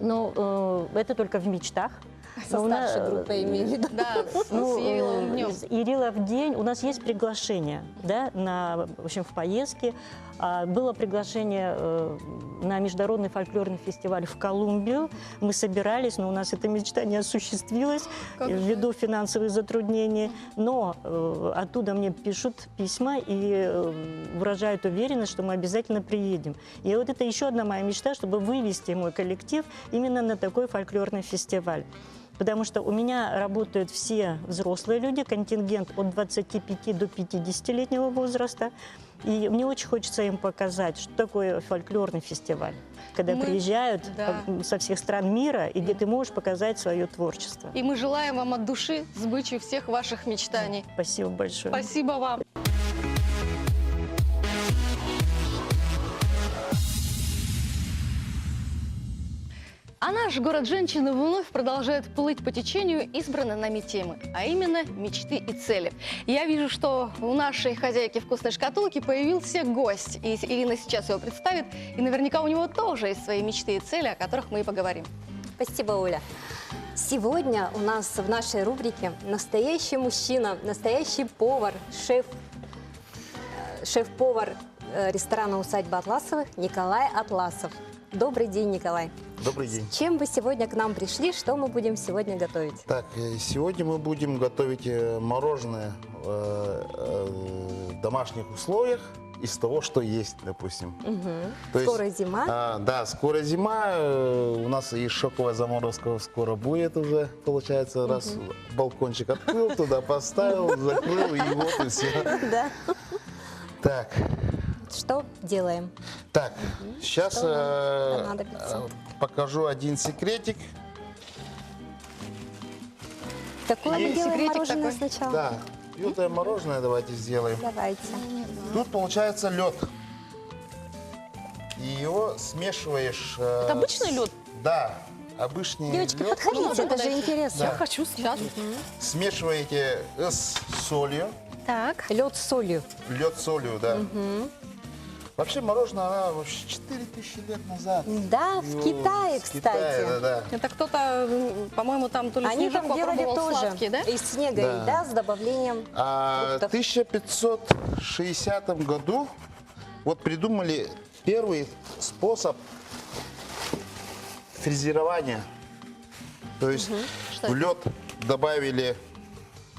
[SPEAKER 5] Ну, это только в мечтах.
[SPEAKER 3] Со
[SPEAKER 5] Но у нас-
[SPEAKER 3] старшей группой имею в виду.
[SPEAKER 1] Да, с Яриловым днем.
[SPEAKER 5] Ярилов день. У нас есть приглашение, да, в общем, в поездке. Было приглашение на международный фольклорный фестиваль в Колумбию. Мы собирались, но у нас эта мечта не осуществилась ввиду финансовых затруднений. Но оттуда мне пишут письма и выражают уверенность, что мы обязательно приедем. И вот это еще одна моя мечта, чтобы вывести мой коллектив именно на такой фольклорный фестиваль. Потому что у меня работают все взрослые люди, контингент от 25 до 50-летнего возраста. И мне очень хочется им показать, что такое фольклорный фестиваль. Когда
[SPEAKER 1] Мы-
[SPEAKER 5] приезжают
[SPEAKER 1] да.
[SPEAKER 5] со всех стран мира, и где ты можешь показать свое творчество.
[SPEAKER 1] И мы желаем вам от души сбычи всех ваших мечтаний.
[SPEAKER 5] Спасибо большое.
[SPEAKER 1] Спасибо вам. А наш город женщины вновь продолжает плыть по течению избранной нами темы, а именно мечты и цели. Я вижу, что у нашей хозяйки вкусной шкатулки появился гость, и Ирина сейчас его представит, и наверняка у него тоже есть свои мечты и цели, о которых мы и поговорим.
[SPEAKER 3] Спасибо, Оля. Сегодня у нас в нашей рубрике настоящий мужчина, настоящий повар, шеф-повар ресторана «Усадьба Атласовых» Николай Атласов. Добрый день, Николай.
[SPEAKER 6] Добрый день.
[SPEAKER 3] С чем вы сегодня к нам пришли? Что мы будем сегодня готовить?
[SPEAKER 6] Так, сегодня мы будем готовить мороженое в домашних условиях из того, что есть, допустим. То есть,
[SPEAKER 3] Скоро зима.
[SPEAKER 6] да, скоро зима. У нас и шоковая заморозка скоро будет уже, получается, раз балкончик открыл, туда поставил, закрыл, и вот и все.
[SPEAKER 3] Да.
[SPEAKER 6] Так,
[SPEAKER 3] Что делаем?
[SPEAKER 6] так, сейчас
[SPEAKER 3] Что нам понадобится?
[SPEAKER 6] покажу один секретик.
[SPEAKER 3] Какое мы
[SPEAKER 6] Есть
[SPEAKER 3] делаем
[SPEAKER 1] секретик
[SPEAKER 3] мороженое
[SPEAKER 1] такой.
[SPEAKER 3] сначала?
[SPEAKER 6] Да, лютое мороженое давайте сделаем.
[SPEAKER 3] Давайте.
[SPEAKER 6] Тут получается лед. И его смешиваешь.
[SPEAKER 2] Это обычный лед?
[SPEAKER 6] Да, обычный
[SPEAKER 3] Девочки,
[SPEAKER 6] лед.
[SPEAKER 3] подходите, это же интересно.
[SPEAKER 2] Я хочу
[SPEAKER 1] Сейчас.
[SPEAKER 6] Смешиваете с солью.
[SPEAKER 1] Так.
[SPEAKER 3] Лед с солью.
[SPEAKER 6] Лед с солью, да. Вообще мороженое, она вообще 4000 лет назад.
[SPEAKER 3] Да, в
[SPEAKER 6] Его
[SPEAKER 3] Китае,
[SPEAKER 6] с Китая,
[SPEAKER 3] кстати.
[SPEAKER 6] да.
[SPEAKER 1] Это кто-то, по-моему, там то ли
[SPEAKER 3] Они
[SPEAKER 1] снежок
[SPEAKER 3] там делали
[SPEAKER 1] попробовал
[SPEAKER 3] тоже
[SPEAKER 1] сладкий, да?
[SPEAKER 3] из снега,
[SPEAKER 6] Да.
[SPEAKER 3] да, с добавлением
[SPEAKER 6] А в
[SPEAKER 3] фруктов.
[SPEAKER 6] 1560 году вот придумали первый способ фрезерования. То есть
[SPEAKER 1] Что
[SPEAKER 6] в лед добавили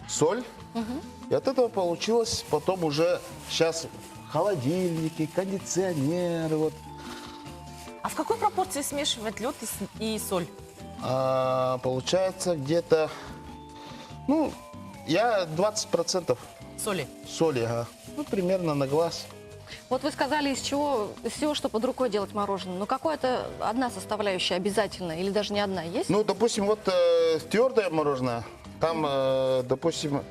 [SPEAKER 6] соль, и от этого получилось потом уже сейчас холодильники, кондиционеры. Вот.
[SPEAKER 2] А в какой пропорции смешивать лед и соль?
[SPEAKER 6] Получается где-то, ну, я 20%
[SPEAKER 2] Соли.
[SPEAKER 6] соли, ага. Ну, примерно на глаз.
[SPEAKER 1] Вот вы сказали, из всего, что под рукой делать мороженое. Но какая-то одна составляющая обязательно или даже не одна есть?
[SPEAKER 6] Ну, допустим, вот твердое мороженое, там, допустим,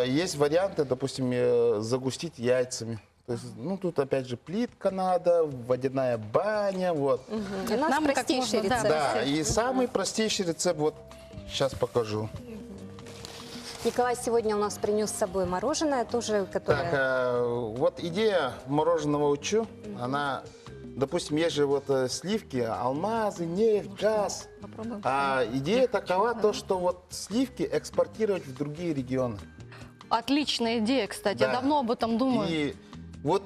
[SPEAKER 6] есть варианты, допустим, загустить яйцами. То есть, ну, тут опять же плитка надо, водяная баня, вот.
[SPEAKER 3] У нас
[SPEAKER 1] Нам как
[SPEAKER 3] простейший
[SPEAKER 1] можно, да,
[SPEAKER 3] рецепт.
[SPEAKER 6] Да, и самый простейший рецепт, вот, сейчас покажу.
[SPEAKER 3] Николай сегодня у нас принес с собой мороженое, тоже, которое...
[SPEAKER 6] Так, вот идея мороженого учу, она, допустим, есть же вот сливки, алмазы, нефть, газ.
[SPEAKER 1] Попробуем.
[SPEAKER 6] А идея такова, то, что вот сливки экспортировать в другие регионы.
[SPEAKER 1] Отличная идея, кстати. Я
[SPEAKER 6] Да.
[SPEAKER 1] давно об этом думаю.
[SPEAKER 6] И вот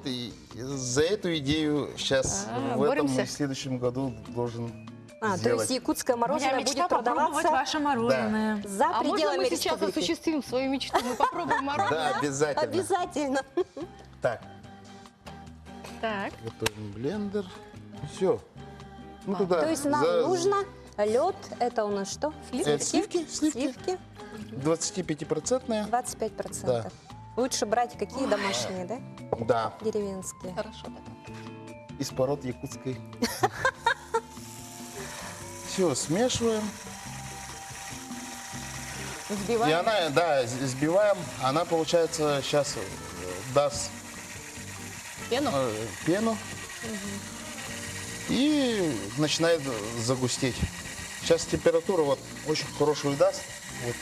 [SPEAKER 6] за эту идею сейчас в этом
[SPEAKER 1] боремся.
[SPEAKER 6] и в следующем году должен
[SPEAKER 3] то
[SPEAKER 6] сделать.
[SPEAKER 3] есть якутское мороженое будет
[SPEAKER 2] попробовать
[SPEAKER 3] продаваться
[SPEAKER 2] ваше мороженое.
[SPEAKER 3] за
[SPEAKER 1] А можно
[SPEAKER 3] пределами
[SPEAKER 1] мы сейчас
[SPEAKER 3] республики.
[SPEAKER 1] осуществим свою мечту? Мы попробуем
[SPEAKER 6] Да,
[SPEAKER 1] мороженое?
[SPEAKER 6] обязательно.
[SPEAKER 3] Обязательно.
[SPEAKER 6] Так,
[SPEAKER 1] Так.
[SPEAKER 6] готовим блендер. Все. Ну, туда
[SPEAKER 3] То есть нам нужно лед, это у нас что?
[SPEAKER 6] сливки, сливки.
[SPEAKER 3] Сливки
[SPEAKER 6] 25%.
[SPEAKER 3] 25%.
[SPEAKER 6] Да.
[SPEAKER 3] Лучше брать какие домашние, да?
[SPEAKER 6] Да,
[SPEAKER 3] Деревенские.
[SPEAKER 1] Хорошо. Так.
[SPEAKER 6] из пород якутской. Все, смешиваем. И
[SPEAKER 1] Взбиваем.
[SPEAKER 6] она, да, сбиваем. Она, получается, сейчас даст
[SPEAKER 1] Пену.
[SPEAKER 6] пену и начинает загустеть. Сейчас температура вот очень хорошую даст, вот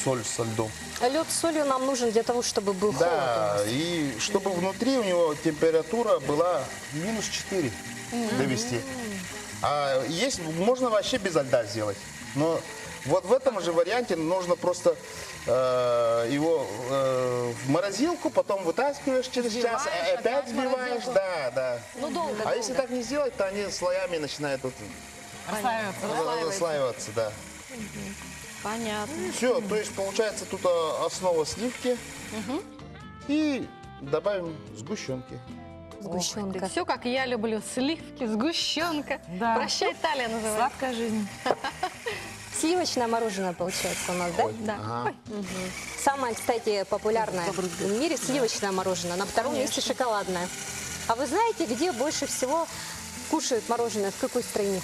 [SPEAKER 6] соль со льдом.
[SPEAKER 3] Лед с солью нам нужен для того, чтобы был холод.
[SPEAKER 6] Да, и чтобы внутри у него температура была минус 4 довести. А есть, можно вообще без льда сделать. Но Вот в этом же варианте нужно просто его в морозилку, потом вытаскиваешь через час,
[SPEAKER 1] Взбиваешь,
[SPEAKER 6] опять
[SPEAKER 1] опять в
[SPEAKER 6] взбиваешь,
[SPEAKER 1] морозилку.
[SPEAKER 6] да.
[SPEAKER 1] Ну, долго,
[SPEAKER 6] А если
[SPEAKER 1] долго.
[SPEAKER 6] так не сделать, то они слоями начинают вот расслаиваться, да.
[SPEAKER 1] Понятно.
[SPEAKER 6] Все, то есть получается тут основа сливки и добавим сгущенки.
[SPEAKER 3] Сгущенка.
[SPEAKER 1] Все, как я люблю. Сливки, сгущенка.
[SPEAKER 2] Да.
[SPEAKER 1] Прощай, Италия называется.
[SPEAKER 2] Сладкая жизнь.
[SPEAKER 3] Сливочное мороженое получается у нас, да?
[SPEAKER 1] Да.
[SPEAKER 6] Ага.
[SPEAKER 3] Самое, кстати, популярное в мире сливочное мороженое. На втором месте шоколадное. А вы знаете, где больше всего кушают мороженое? В какой стране?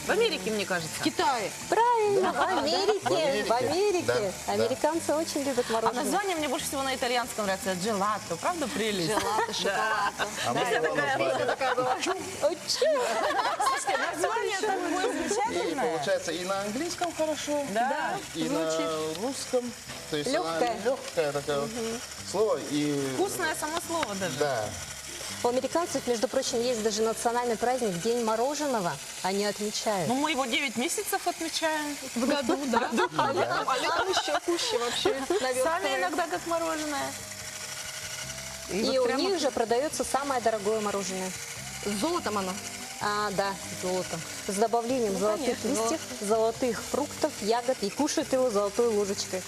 [SPEAKER 2] В Америке, мне кажется.
[SPEAKER 1] В Китае.
[SPEAKER 3] Правильно, в Америке. В Америке.
[SPEAKER 6] Да.
[SPEAKER 3] Американцы очень любят
[SPEAKER 2] А
[SPEAKER 3] мороженое.
[SPEAKER 2] название мне больше всего на итальянском нравится. Джелато. Правда прелесть?
[SPEAKER 1] Желато, шоколад.
[SPEAKER 6] А мы его назвали.
[SPEAKER 2] Слушайте, название такое
[SPEAKER 6] И
[SPEAKER 2] замечательное.
[SPEAKER 6] получается и на английском хорошо,
[SPEAKER 2] Да.
[SPEAKER 6] и на русском. То есть
[SPEAKER 3] Легкое.
[SPEAKER 6] легкое такое слово. И,
[SPEAKER 2] Вкусное само слово даже.
[SPEAKER 6] да.
[SPEAKER 3] У американцев, между прочим, есть даже национальный праздник День мороженого. Они отмечают.
[SPEAKER 2] Ну, мы его 9 месяцев отмечаем.
[SPEAKER 1] В году, да. А летом еще пуще вообще.
[SPEAKER 2] Сами иногда как мороженое.
[SPEAKER 3] И у них же продается самое дорогое мороженое.
[SPEAKER 1] С золотом оно.
[SPEAKER 3] А, да, золото. С добавлением золотых
[SPEAKER 1] конечно,
[SPEAKER 3] листьев, золотых фруктов, ягод. И кушают его золотой ложечкой.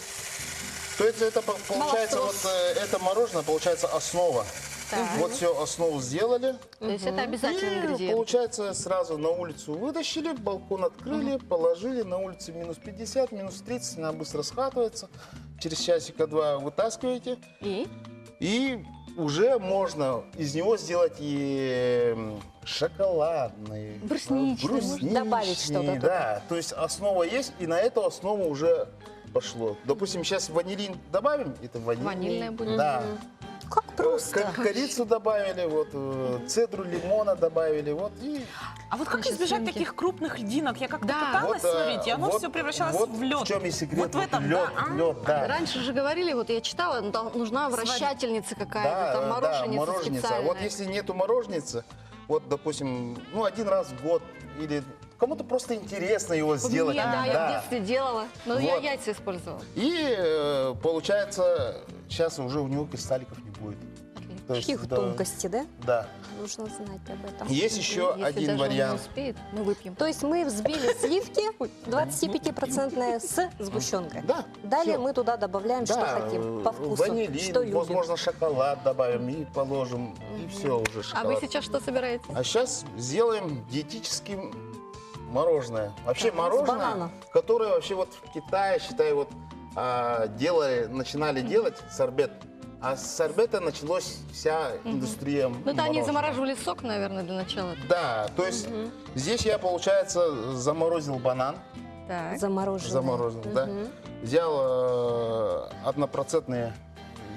[SPEAKER 6] То есть это получается, вот это мороженое, получается основа. Вот все, основу сделали.
[SPEAKER 1] То есть это обязательный
[SPEAKER 6] И
[SPEAKER 1] ингредиент.
[SPEAKER 6] получается сразу на улицу вытащили, балкон открыли, положили, на улице минус 50, минус 30, она быстро схватывается. Через часика-два вытаскиваете. И уже можно из него сделать и шоколадный,
[SPEAKER 1] Брусничный.
[SPEAKER 3] Добавить что-то туда.
[SPEAKER 6] Да, то есть основа есть, и на эту основу уже пошло. Допустим, сейчас ванилин добавим, это
[SPEAKER 1] Ванильное будет.
[SPEAKER 6] Да.
[SPEAKER 3] Как просто.
[SPEAKER 6] Корицу добавили, вот, цедру лимона добавили, вот, и
[SPEAKER 2] А вот как
[SPEAKER 1] Значит,
[SPEAKER 2] избежать
[SPEAKER 1] сливки.
[SPEAKER 2] таких крупных льдинок? Я как-то
[SPEAKER 1] Да.
[SPEAKER 2] пыталась
[SPEAKER 6] вот,
[SPEAKER 2] словить, и оно
[SPEAKER 6] вот-
[SPEAKER 2] все превращалось
[SPEAKER 6] вот
[SPEAKER 2] в лед.
[SPEAKER 6] в чем и секрет,
[SPEAKER 2] Вот в этом,
[SPEAKER 6] лед,
[SPEAKER 2] да.
[SPEAKER 6] лед, да.
[SPEAKER 1] Раньше же говорили, вот я читала, ну, там нужна вращательница какая-то, там мороженица
[SPEAKER 6] мороженица.
[SPEAKER 1] специальная.
[SPEAKER 6] Вот если нету мороженицы, вот, допустим, ну, один раз в год, или кому-то просто интересно его сделать.
[SPEAKER 1] Мне, да, я в детстве делала, но я
[SPEAKER 6] Вот.
[SPEAKER 1] яйца использовала.
[SPEAKER 6] И получается, сейчас уже у него кристалликов не будет. То есть,
[SPEAKER 3] Каких
[SPEAKER 6] да,
[SPEAKER 3] тонкостей, да?
[SPEAKER 6] Да.
[SPEAKER 3] Нужно знать об этом.
[SPEAKER 6] Есть еще
[SPEAKER 1] Если
[SPEAKER 6] один
[SPEAKER 1] даже он не
[SPEAKER 6] вариант.
[SPEAKER 1] успеет, мы выпьем.
[SPEAKER 3] То есть мы взбили сливки 25% с сгущенкой.
[SPEAKER 6] Да.
[SPEAKER 3] Далее
[SPEAKER 6] всё.
[SPEAKER 3] мы туда добавляем, что
[SPEAKER 6] Да,
[SPEAKER 3] хотим, по вкусу,
[SPEAKER 6] ванилин,
[SPEAKER 3] что любим.
[SPEAKER 6] возможно, шоколад добавим и положим, и все уже
[SPEAKER 1] А
[SPEAKER 6] шоколад.
[SPEAKER 1] вы сейчас что собираете?
[SPEAKER 6] А сейчас сделаем диетическим мороженое. Вообще
[SPEAKER 3] банана.
[SPEAKER 6] мороженое, которое вообще вот в Китае, считаю, вот начинали делать сорбет. А с сорбета началась вся индустрия
[SPEAKER 1] Ну, это они
[SPEAKER 6] мороженого.
[SPEAKER 1] замораживали сок, наверное, для начала.
[SPEAKER 6] Да, то есть здесь я, получается, заморозил банан.
[SPEAKER 1] Так.
[SPEAKER 3] Замороженное.
[SPEAKER 6] Заморозил, да. Взял 1%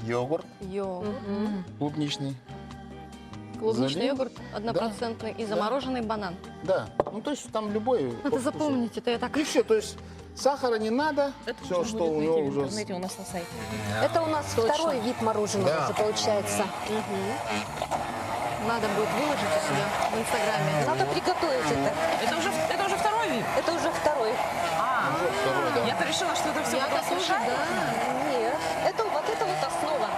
[SPEAKER 6] йогурт клубничный.
[SPEAKER 1] Клубничный
[SPEAKER 6] залил.
[SPEAKER 1] йогурт 1% и
[SPEAKER 6] Да.
[SPEAKER 1] замороженный банан.
[SPEAKER 6] Да, ну то есть там любой. по
[SPEAKER 1] Надо
[SPEAKER 6] вкусу.
[SPEAKER 1] запомнить, это я так...
[SPEAKER 6] И все, то есть сахара не надо, все, что у него уже...
[SPEAKER 2] у нас на сайте.
[SPEAKER 3] Это у нас второй вид мороженого
[SPEAKER 6] Да.
[SPEAKER 3] уже получается.
[SPEAKER 1] Надо будет выложить у себя в Инстаграме.
[SPEAKER 3] Надо приготовить это.
[SPEAKER 2] Это уже второй вид?
[SPEAKER 3] Это уже второй.
[SPEAKER 2] А,
[SPEAKER 6] Уже второй, да.
[SPEAKER 2] я-то решила, что это все
[SPEAKER 1] Я так тоже, да.
[SPEAKER 3] Нет, это вот основа.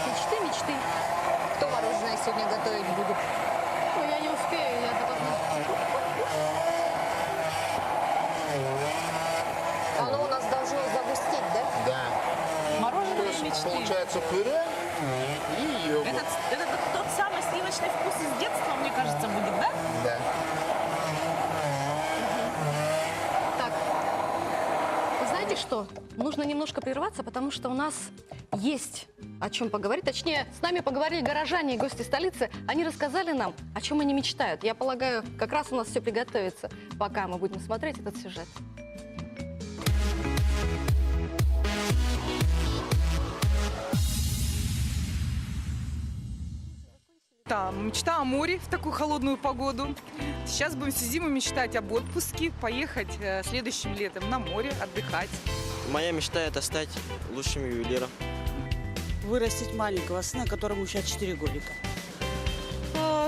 [SPEAKER 1] Мечты, мечты.
[SPEAKER 3] Кто мороженое сегодня готовить будет?
[SPEAKER 1] Ой, я не успею, я должна...
[SPEAKER 3] Оно у нас должно загустеть, да?
[SPEAKER 6] Да. То
[SPEAKER 2] мороженое
[SPEAKER 6] есть
[SPEAKER 2] мечты.
[SPEAKER 6] получается пюре и йогурт.
[SPEAKER 2] Это тот самый сливочный вкус из детства, мне кажется, будет, да?
[SPEAKER 6] Да.
[SPEAKER 1] Так, вы знаете что? Нужно немножко прерваться, потому что у нас есть о чем поговорить. Точнее, с нами поговорили горожане и гости столицы. Они рассказали нам, о чем они мечтают. Я полагаю, как раз у нас все приготовится, пока мы будем смотреть этот сюжет.
[SPEAKER 7] Да, мечта о море в такую холодную погоду. Сейчас будем всю зиму мечтать об отпуске, поехать следующим летом на море, отдыхать.
[SPEAKER 8] Моя мечта – это стать лучшим ювелиром. вырастить маленького сына, которому сейчас 4 годика.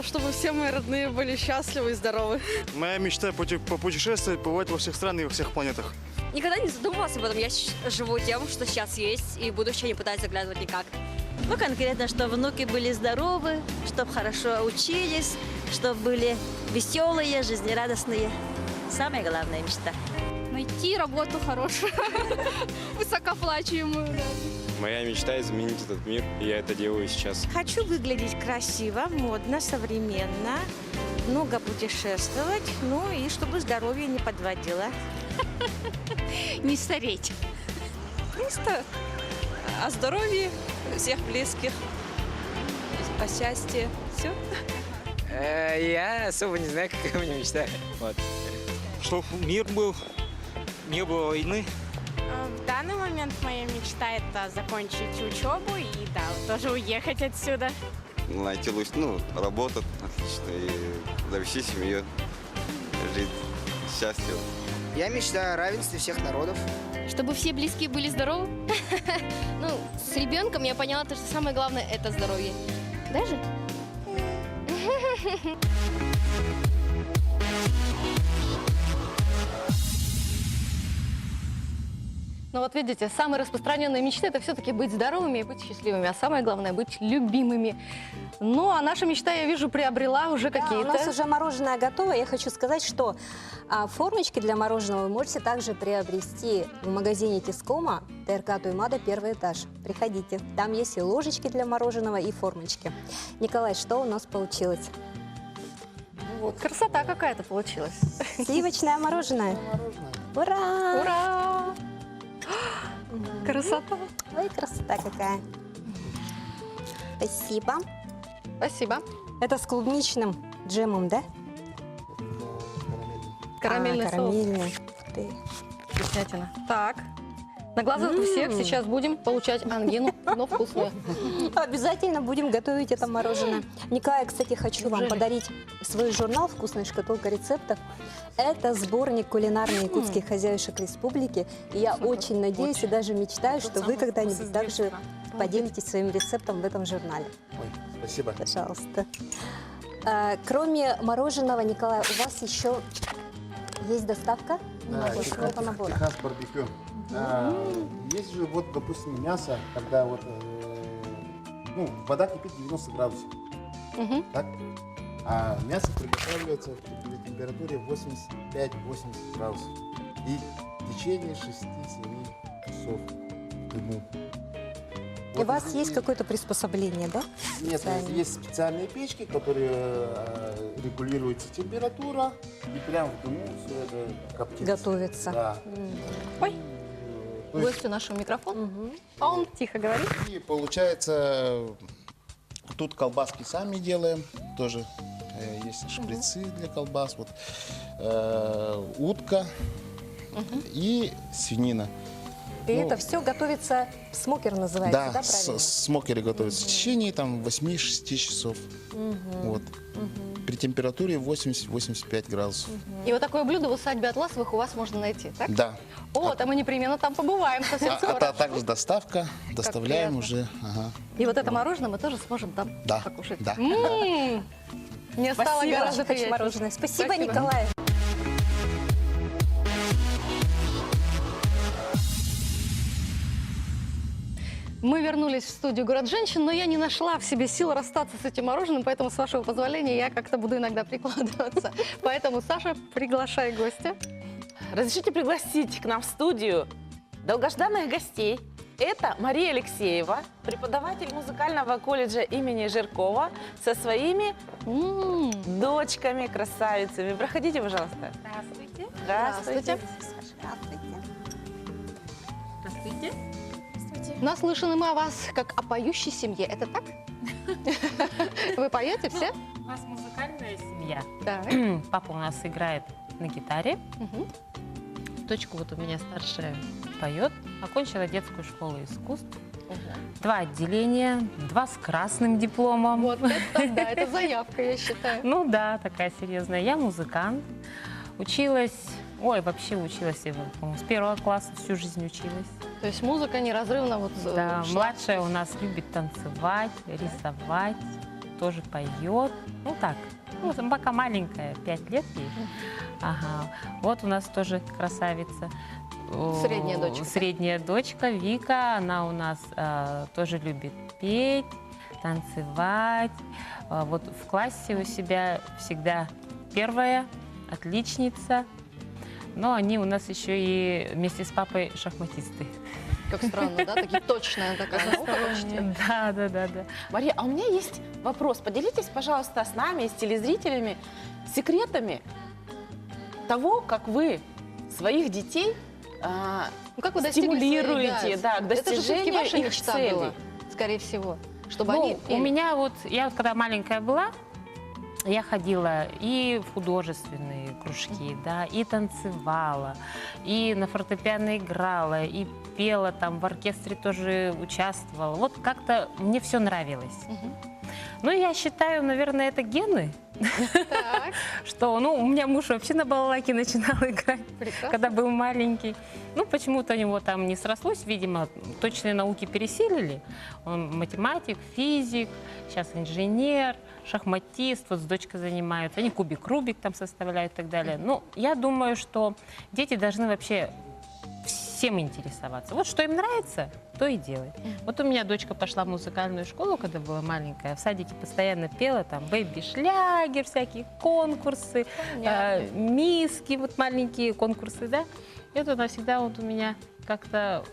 [SPEAKER 9] Чтобы все мои родные были счастливы и здоровы.
[SPEAKER 10] Моя мечта попутешествовать, побывать во всех странах и во всех планетах.
[SPEAKER 11] Никогда не задумывалась об этом. Я живу тем, что сейчас есть, и будущее не пытаюсь заглядывать никак.
[SPEAKER 12] Ну, конкретно, чтобы внуки были здоровы, чтобы хорошо учились, чтобы были веселые, жизнерадостные. Самая главная мечта.
[SPEAKER 11] Найти работу хорошую, высокооплачиваемую.
[SPEAKER 10] Моя мечта изменить этот мир, и я это делаю сейчас.
[SPEAKER 13] Хочу выглядеть красиво, модно, современно, много путешествовать, ну и чтобы здоровье не подводило.
[SPEAKER 11] Не стареть.
[SPEAKER 13] Просто о здоровье всех близких, о счастье, все.
[SPEAKER 14] Я особо не знаю, какая у меня мечта. Вот.
[SPEAKER 10] Чтобы мир был, не было войны.
[SPEAKER 11] В данный момент моя мечта – это закончить учебу и, да, тоже уехать отсюда.
[SPEAKER 10] Найти работу отлично и завести семью, жить счастливо.
[SPEAKER 14] Я мечтаю о равенстве всех народов.
[SPEAKER 11] Чтобы все близкие были здоровы. Ну, с ребенком я поняла, что самое главное – это здоровье. Даже?
[SPEAKER 1] Ну вот видите, самые распространенные мечты – это все-таки быть здоровыми и быть счастливыми, а самое главное – быть любимыми. Ну, а наша мечта, я вижу, приобрела уже
[SPEAKER 3] Да,
[SPEAKER 1] какие-то…
[SPEAKER 3] у нас уже мороженое готово. Я хочу сказать, что формочки для мороженого вы можете также приобрести в магазине Тискома, ТРК Туймада, первый этаж. Приходите. Там есть и ложечки для мороженого, и формочки. Николай, что у нас получилось?
[SPEAKER 1] Вот, красота какая-то получилась.
[SPEAKER 3] Сливочное мороженое. Ура!
[SPEAKER 1] Ура! Красота!
[SPEAKER 3] Ой, красота какая. Спасибо.
[SPEAKER 1] Спасибо.
[SPEAKER 3] Это с клубничным джемом, да?
[SPEAKER 1] Карамельный соус.
[SPEAKER 3] Карамельный. Ух ты.
[SPEAKER 1] Вкуснятина. Так. На глазах у всех сейчас будем получать ангину, но вкусную.
[SPEAKER 3] Обязательно будем готовить это мороженое. Николай, кстати, хочу вам
[SPEAKER 1] Неужели?
[SPEAKER 3] подарить свой журнал «Вкусная шкатулка рецептов». Это сборник кулинарных якутских хозяюшек республики. И я очень надеюсь и даже мечтаю, что вы когда-нибудь также поделитесь своим рецептом в этом журнале.
[SPEAKER 6] Ой, спасибо.
[SPEAKER 3] Пожалуйста. Кроме мороженого, Николай, у вас еще есть доставка?
[SPEAKER 6] Да,
[SPEAKER 3] Какого набора?
[SPEAKER 6] Техас барбекю. Есть же, вот, допустим, мясо, когда вот, вода кипит 90 градусов, так? А мясо приготавливается при температуре 85-80 градусов. И в течение 6-7 часов в дыму.
[SPEAKER 3] У вас есть какое-то приспособление, да?
[SPEAKER 6] Нет,
[SPEAKER 3] специальное?
[SPEAKER 6] есть специальные печки, которые регулируется температура, и прям в дыму все это коптится.
[SPEAKER 3] Готовится.
[SPEAKER 6] Да.
[SPEAKER 1] Ой,
[SPEAKER 6] То есть-
[SPEAKER 1] гостю нашему микрофон. А он тихо говорит.
[SPEAKER 6] И получается, тут колбаски сами делаем, тоже есть шприцы для колбас, вот утка и свинина.
[SPEAKER 3] И это все готовится, смокер называется, да,
[SPEAKER 6] Да,
[SPEAKER 3] правильно?
[SPEAKER 6] смокеры готовятся в течение там 8-6 часов. Вот. При температуре 80-85 градусов.
[SPEAKER 1] И вот такое блюдо в усадьбе Атласовых у вас можно найти, так?
[SPEAKER 6] Да.
[SPEAKER 1] О, там мы непременно там побываем совсем скоро.
[SPEAKER 6] Также доставка, доставляем
[SPEAKER 1] приятно.
[SPEAKER 6] уже. Ага.
[SPEAKER 1] И вот это мороженое мы тоже сможем там
[SPEAKER 6] Да,
[SPEAKER 1] покушать.
[SPEAKER 6] да.
[SPEAKER 1] Мне стало
[SPEAKER 3] Спасибо,
[SPEAKER 1] гораздо
[SPEAKER 3] хочу
[SPEAKER 1] приятнее.
[SPEAKER 3] мороженое. Спасибо,
[SPEAKER 1] Спасибо.
[SPEAKER 3] Николай.
[SPEAKER 1] Мы вернулись в студию «Город женщин», но я не нашла в себе сил расстаться с этим мороженым, поэтому, с вашего позволения, я как-то буду иногда прикладываться. Поэтому, Саша, приглашай гостя.
[SPEAKER 2] Разрешите пригласить к нам в студию долгожданных гостей. Это Мария Алексеева, преподаватель музыкального колледжа имени Жиркова со своими дочками, красавицами. Проходите, пожалуйста.
[SPEAKER 11] Здравствуйте.
[SPEAKER 2] Здравствуйте.
[SPEAKER 11] Здравствуйте.
[SPEAKER 1] Наслышаны мы о вас как о поющей семье. Это так? Вы поете все?
[SPEAKER 15] У нас музыкальная семья.
[SPEAKER 1] Так.
[SPEAKER 15] Папа у нас играет на гитаре.
[SPEAKER 1] Мгм.
[SPEAKER 15] Дочка вот у меня старшая поет. Окончила детскую школу искусств. 2 отделения, 2 с красным дипломом.
[SPEAKER 1] Вот это, да, это заявка, я считаю.
[SPEAKER 15] Ну да, такая серьезная. Я музыкант. Училась, вообще училась, я, по-моему, с 1 класса всю жизнь училась.
[SPEAKER 1] То есть музыка неразрывно вот...
[SPEAKER 15] Да,
[SPEAKER 1] шла.
[SPEAKER 15] младшая у нас любит танцевать, рисовать, тоже поет. Ну так, ну, пока маленькая, 5 лет ей. Ага. Вот у нас тоже красавица.
[SPEAKER 1] Средняя дочка.
[SPEAKER 15] Средняя дочка Вика, она у нас тоже любит петь, танцевать. Вот в классе у себя всегда первая, отличница. Но они у нас еще и вместе с папой шахматисты.
[SPEAKER 1] Как странно, да? Такие точная такая наука почти.
[SPEAKER 15] Да.
[SPEAKER 2] Мария, а у меня есть вопрос. Поделитесь, пожалуйста, с нами, с телезрителями, секретами того, как вы своих детей
[SPEAKER 1] Ну, как вы достигли
[SPEAKER 2] стимулируете,
[SPEAKER 1] своей,
[SPEAKER 2] да, к
[SPEAKER 1] Это же все-таки
[SPEAKER 2] достижению
[SPEAKER 1] ваша
[SPEAKER 2] их
[SPEAKER 1] мечта
[SPEAKER 2] целей.
[SPEAKER 1] была, скорее всего. Чтобы
[SPEAKER 15] Ну,
[SPEAKER 1] они
[SPEAKER 15] у
[SPEAKER 1] пели.
[SPEAKER 15] меня вот, я вот когда маленькая была, я ходила и в художественные кружки, да, и танцевала, и на фортепиано играла, и пела там, в оркестре тоже участвовала. Вот как-то мне все нравилось. Ну, я считаю, наверное, это гены,
[SPEAKER 1] Так,
[SPEAKER 15] что, ну, у меня муж вообще на балалайке начинал играть,
[SPEAKER 1] прекрасно.
[SPEAKER 15] когда был маленький. Ну, почему-то у него там не срослось, видимо, точные науки пересилили. Он математик, физик, сейчас инженер, шахматист, вот с дочкой занимаются. Они кубик-рубик там составляют и так далее. Ну, я думаю, что дети должны вообще всем интересоваться. Вот что им нравится, то и делать. Вот у меня дочка пошла в музыкальную школу, когда была маленькая. В садике постоянно пела там бэйби-шлягер, всякие конкурсы, миски, вот маленькие конкурсы, да. Это она всегда вот у меня как-то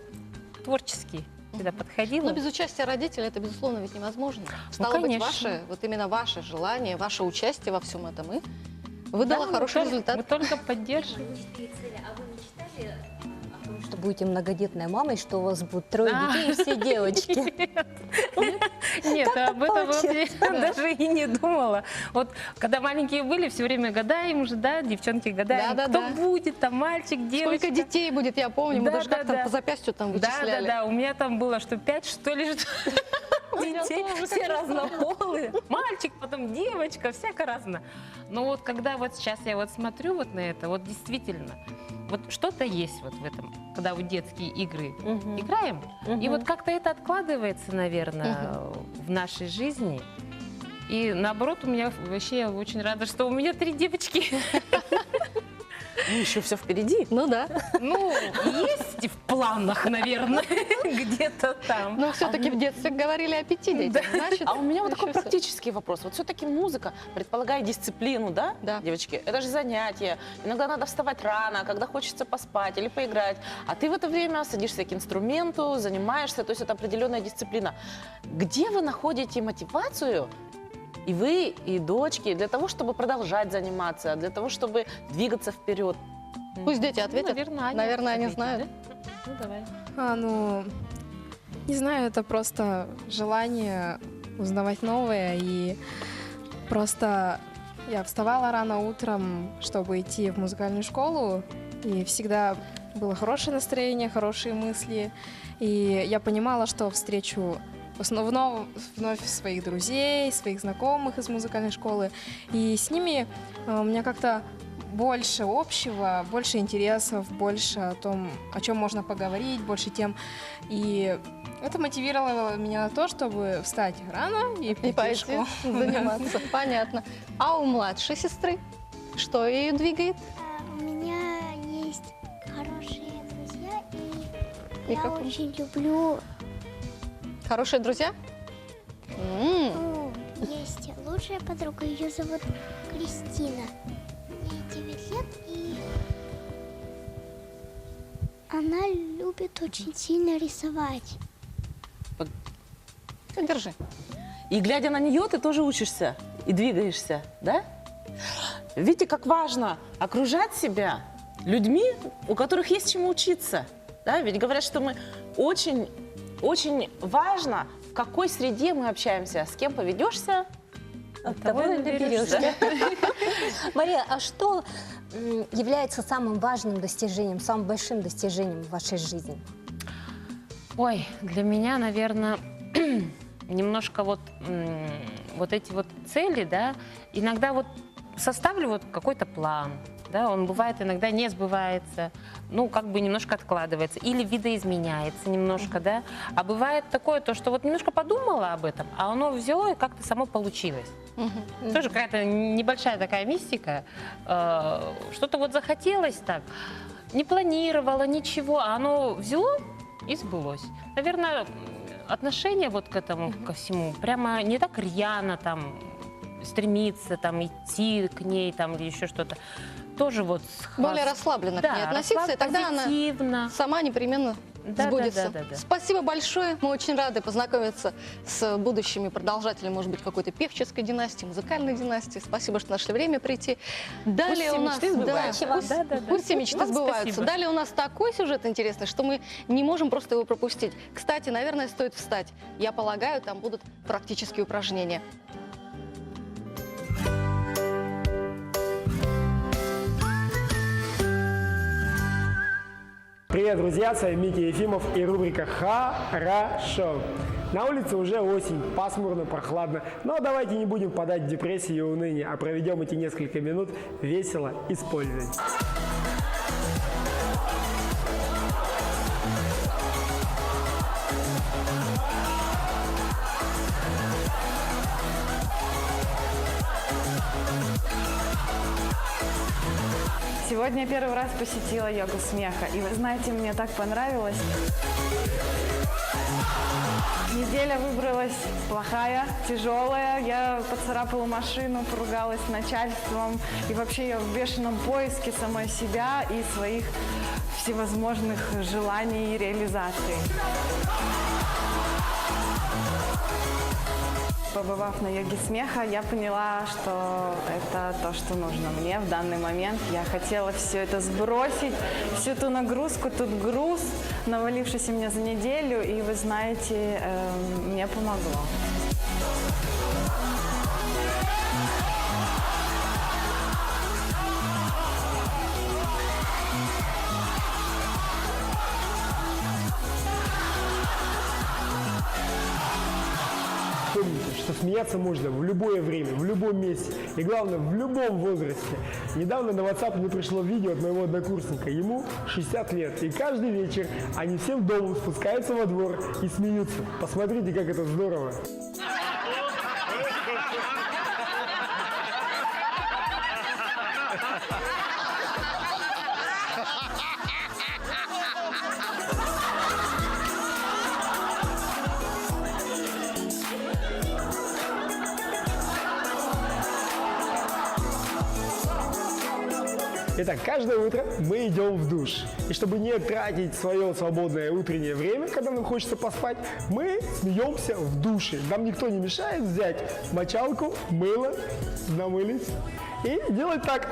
[SPEAKER 15] творчески всегда подходила.
[SPEAKER 1] Но без участия родителей это, безусловно, ведь невозможно. Стало быть,
[SPEAKER 15] конечно.
[SPEAKER 1] ваше, вот именно ваше желание, ваше участие во всем этом и выдало
[SPEAKER 15] Да,
[SPEAKER 1] хороший
[SPEAKER 15] мы
[SPEAKER 1] результат.
[SPEAKER 15] только поддерживаем.
[SPEAKER 3] А вы мечтали о том, что будете многодетной мамой, что у вас будет 3 детей и все девочки?
[SPEAKER 15] Нет, об этом
[SPEAKER 3] получится?
[SPEAKER 15] вообще даже и не думала. Вот когда маленькие были, все время гадаем уже, да, девчонки гадаем, кто будет, там мальчик, девочка.
[SPEAKER 1] Сколько детей будет, я помню, мы
[SPEAKER 15] Да,
[SPEAKER 1] даже
[SPEAKER 15] да,
[SPEAKER 1] как-то
[SPEAKER 15] да.
[SPEAKER 1] по запястью там вычисляли.
[SPEAKER 15] Да, у меня там было, что 5, что ли, детей, все разнополые. Мальчик, потом девочка, всяко разно. Но вот когда вот сейчас я вот смотрю вот на это, вот действительно, вот что-то есть вот в этом, когда вот детские игры играем, и вот как-то это откладывается, наверное, в нашей жизни. И наоборот, у меня вообще я очень рада, что у меня 3 девочки.
[SPEAKER 2] Ну, еще все впереди.
[SPEAKER 1] Ну да.
[SPEAKER 15] Ну, есть в планах, наверное, где-то там.
[SPEAKER 1] Но все-таки в детстве говорили о 5 детях. Значит,
[SPEAKER 2] А у меня вот такой
[SPEAKER 1] еще всё.
[SPEAKER 2] практический вопрос. Вот все-таки музыка предполагает дисциплину, да,
[SPEAKER 1] Да.
[SPEAKER 2] девочки? Это же занятие. Иногда надо вставать рано, когда хочется поспать или поиграть. А ты в это время садишься к инструменту, занимаешься, то есть это определенная дисциплина. Где вы находите мотивацию, и вы, и дочки, для того, чтобы продолжать заниматься, для того, чтобы двигаться вперед?
[SPEAKER 1] Пусть дети ответят.
[SPEAKER 15] Наверное,
[SPEAKER 1] они знают.
[SPEAKER 15] Ну, давай.
[SPEAKER 9] Не знаю, это просто желание узнавать новое. И просто я вставала рано утром, чтобы идти в музыкальную школу. И всегда было хорошее настроение, хорошие мысли. И я понимала, что встречу вновь своих друзей, своих знакомых из музыкальной школы. И с ними у меня как-то больше общего, больше интересов, больше о том, о чем можно поговорить, больше тем. И это мотивировало меня на то, чтобы встать рано и пойти в
[SPEAKER 1] пойти
[SPEAKER 9] школу.
[SPEAKER 1] заниматься. Понятно. А у младшей сестры что ее двигает?
[SPEAKER 16] У меня есть хорошие друзья, и я
[SPEAKER 1] Микрофон.
[SPEAKER 16] очень люблю...
[SPEAKER 1] Хорошие друзья?
[SPEAKER 16] Ну, есть лучшая подруга, ее зовут Кристина. Ей 9 лет, и она любит очень сильно рисовать.
[SPEAKER 1] Держи.
[SPEAKER 2] И глядя на нее, ты тоже учишься и двигаешься, да? Видите, как важно окружать себя людьми, у которых есть чему учиться. Да? Ведь говорят, что мы очень важно, в какой среде мы общаемся, с кем поведешься.
[SPEAKER 3] От того и доберешься. Мария, а что является самым важным достижением, самым большим достижением в вашей жизни?
[SPEAKER 15] Ой, для меня, наверное, немножко вот эти вот цели, да, иногда вот составлю вот какой-то план, да, он бывает иногда не сбывается, ну, как бы немножко откладывается, или видоизменяется немножко, да. А бывает такое, то, что вот немножко подумала об этом, а оно взяло и как-то само получилось. Тоже какая-то небольшая такая мистика. Что-то вот захотелось так, не планировала ничего, а оно взяло и сбылось. Наверное, отношение вот к этому, ко всему, прямо не так рьяно там стремиться, там идти к ней, там или еще что-то. Тоже вот...
[SPEAKER 1] Более расслабленно к ней относиться, и тогда она сама непременно сбудется.
[SPEAKER 15] Да.
[SPEAKER 1] Спасибо большое. Мы очень рады познакомиться с будущими продолжателями, может быть, какой-то певческой династии, музыкальной династии. Спасибо, что нашли время прийти. Далее у нас... Пусть все мечты сбываются. Далее у нас такой сюжет интересный, что мы не можем просто его пропустить. Кстати, наверное, стоит встать. Я полагаю, там будут практические упражнения.
[SPEAKER 17] Привет, друзья, с вами Митя Ефимов и рубрика «Хорошо». На улице уже осень, пасмурно, прохладно, но давайте не будем впадать в депрессию и уныние, а проведем эти несколько минут весело и с пользой.
[SPEAKER 18] Сегодня я первый раз посетила йогу смеха, и вы знаете, мне так понравилось. Неделя выбралась плохая, тяжелая. Я поцарапала машину, поругалась с начальством. И вообще я в бешеном поиске самой себя и своих всевозможных желаний и реализаций. Побывав на йоге смеха, я поняла, что это то, что нужно мне в данный момент. Я хотела все это сбросить, всю ту нагрузку, тот груз, навалившийся мне за неделю, и вы знаете, мне помогло.
[SPEAKER 17] Помните, что смеяться можно в любое время, в любом месте и, главное, в любом возрасте. Недавно на WhatsApp мне пришло видео от моего однокурсника. Ему 60 лет, и каждый вечер они всем домом спускаются во двор и смеются. Посмотрите, как это здорово. 'Итак, каждое утро мы идем в душ. И чтобы не тратить свое свободное утреннее время, когда нам хочется поспать, мы смеемся в душе. Нам никто не мешает взять мочалку, мыло, намылить и делать так.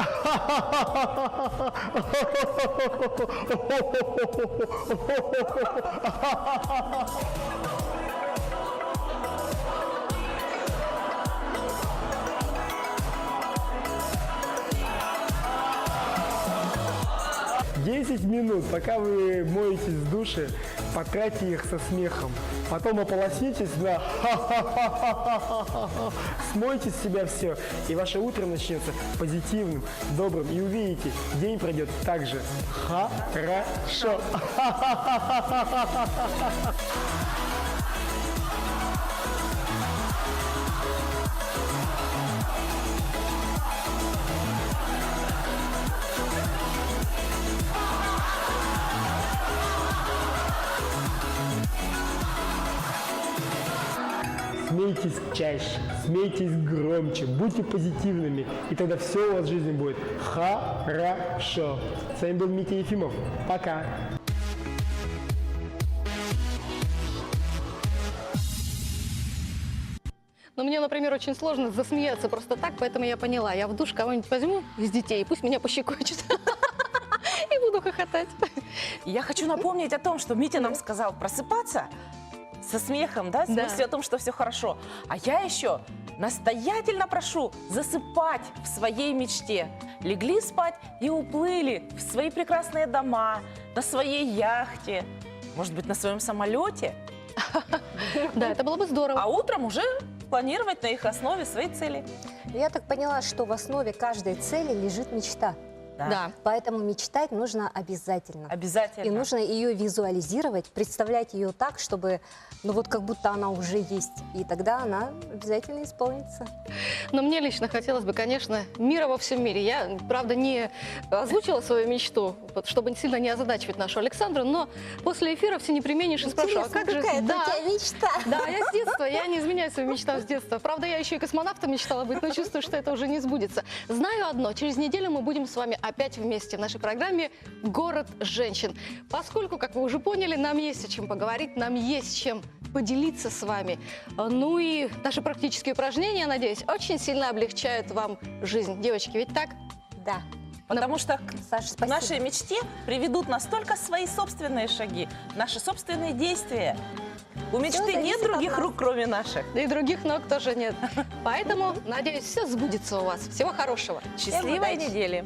[SPEAKER 17] 10 минут, пока вы моетесь в душе, потратьте их со смехом. Потом ополоснитесь на смойте с себя все, и ваше утро начнется позитивным, добрым, и увидите, день пройдет так же хорошо. Смейтесь чаще, смейтесь громче, будьте позитивными, и тогда все у вас в жизни будет хорошо. С вами был Митя Ефимов. Пока!
[SPEAKER 1] Но мне, например, очень сложно засмеяться просто так, поэтому я поняла. Я в душ кого-нибудь возьму из детей, и пусть меня пощекочет. И буду хохотать.
[SPEAKER 2] Я хочу напомнить о том, что Митя нам сказал просыпаться со смехом, да, с мыслью о том, что все хорошо. А я еще настоятельно прошу засыпать в своей мечте. Легли спать и уплыли в свои прекрасные дома, на своей яхте, может быть, на своем самолете.
[SPEAKER 1] Да, это было бы здорово.
[SPEAKER 2] А утром уже планировать на их основе свои цели.
[SPEAKER 3] Я так поняла, что в основе каждой цели лежит мечта.
[SPEAKER 1] Да.
[SPEAKER 3] Поэтому мечтать нужно обязательно.
[SPEAKER 2] Обязательно.
[SPEAKER 3] И нужно ее визуализировать, представлять ее так, чтобы, ну вот как будто она уже есть. И тогда она обязательно исполнится.
[SPEAKER 1] Но мне лично хотелось бы, конечно, мира во всем мире. Я, правда, не озвучила свою мечту, вот, чтобы сильно не озадачивать нашу Александру, но после эфира все непременнейше спрашивала, как же...
[SPEAKER 3] какая-то
[SPEAKER 1] Да.
[SPEAKER 3] у тебя мечта.
[SPEAKER 1] Да, я с детства, я не изменяю своим мечтам с детства. Правда, я еще и космонавтом мечтала быть, но чувствую, что это уже не сбудется. Знаю одно, через неделю мы будем с вами опять вместе в нашей программе «Город женщин». Поскольку, как вы уже поняли, нам есть о чем поговорить, нам есть чем поделиться с вами. Ну и наши практические упражнения, надеюсь, очень сильно облегчают вам жизнь. Девочки, ведь так?
[SPEAKER 3] Да.
[SPEAKER 2] Потому что
[SPEAKER 3] Саша,
[SPEAKER 2] к нашей мечте приведут нас только свои собственные шаги, наши собственные действия. У мечты нет других рук, кроме наших.
[SPEAKER 1] И других ног тоже нет. Поэтому, надеюсь, все сбудется у вас. Всего хорошего.
[SPEAKER 2] Счастливой недели.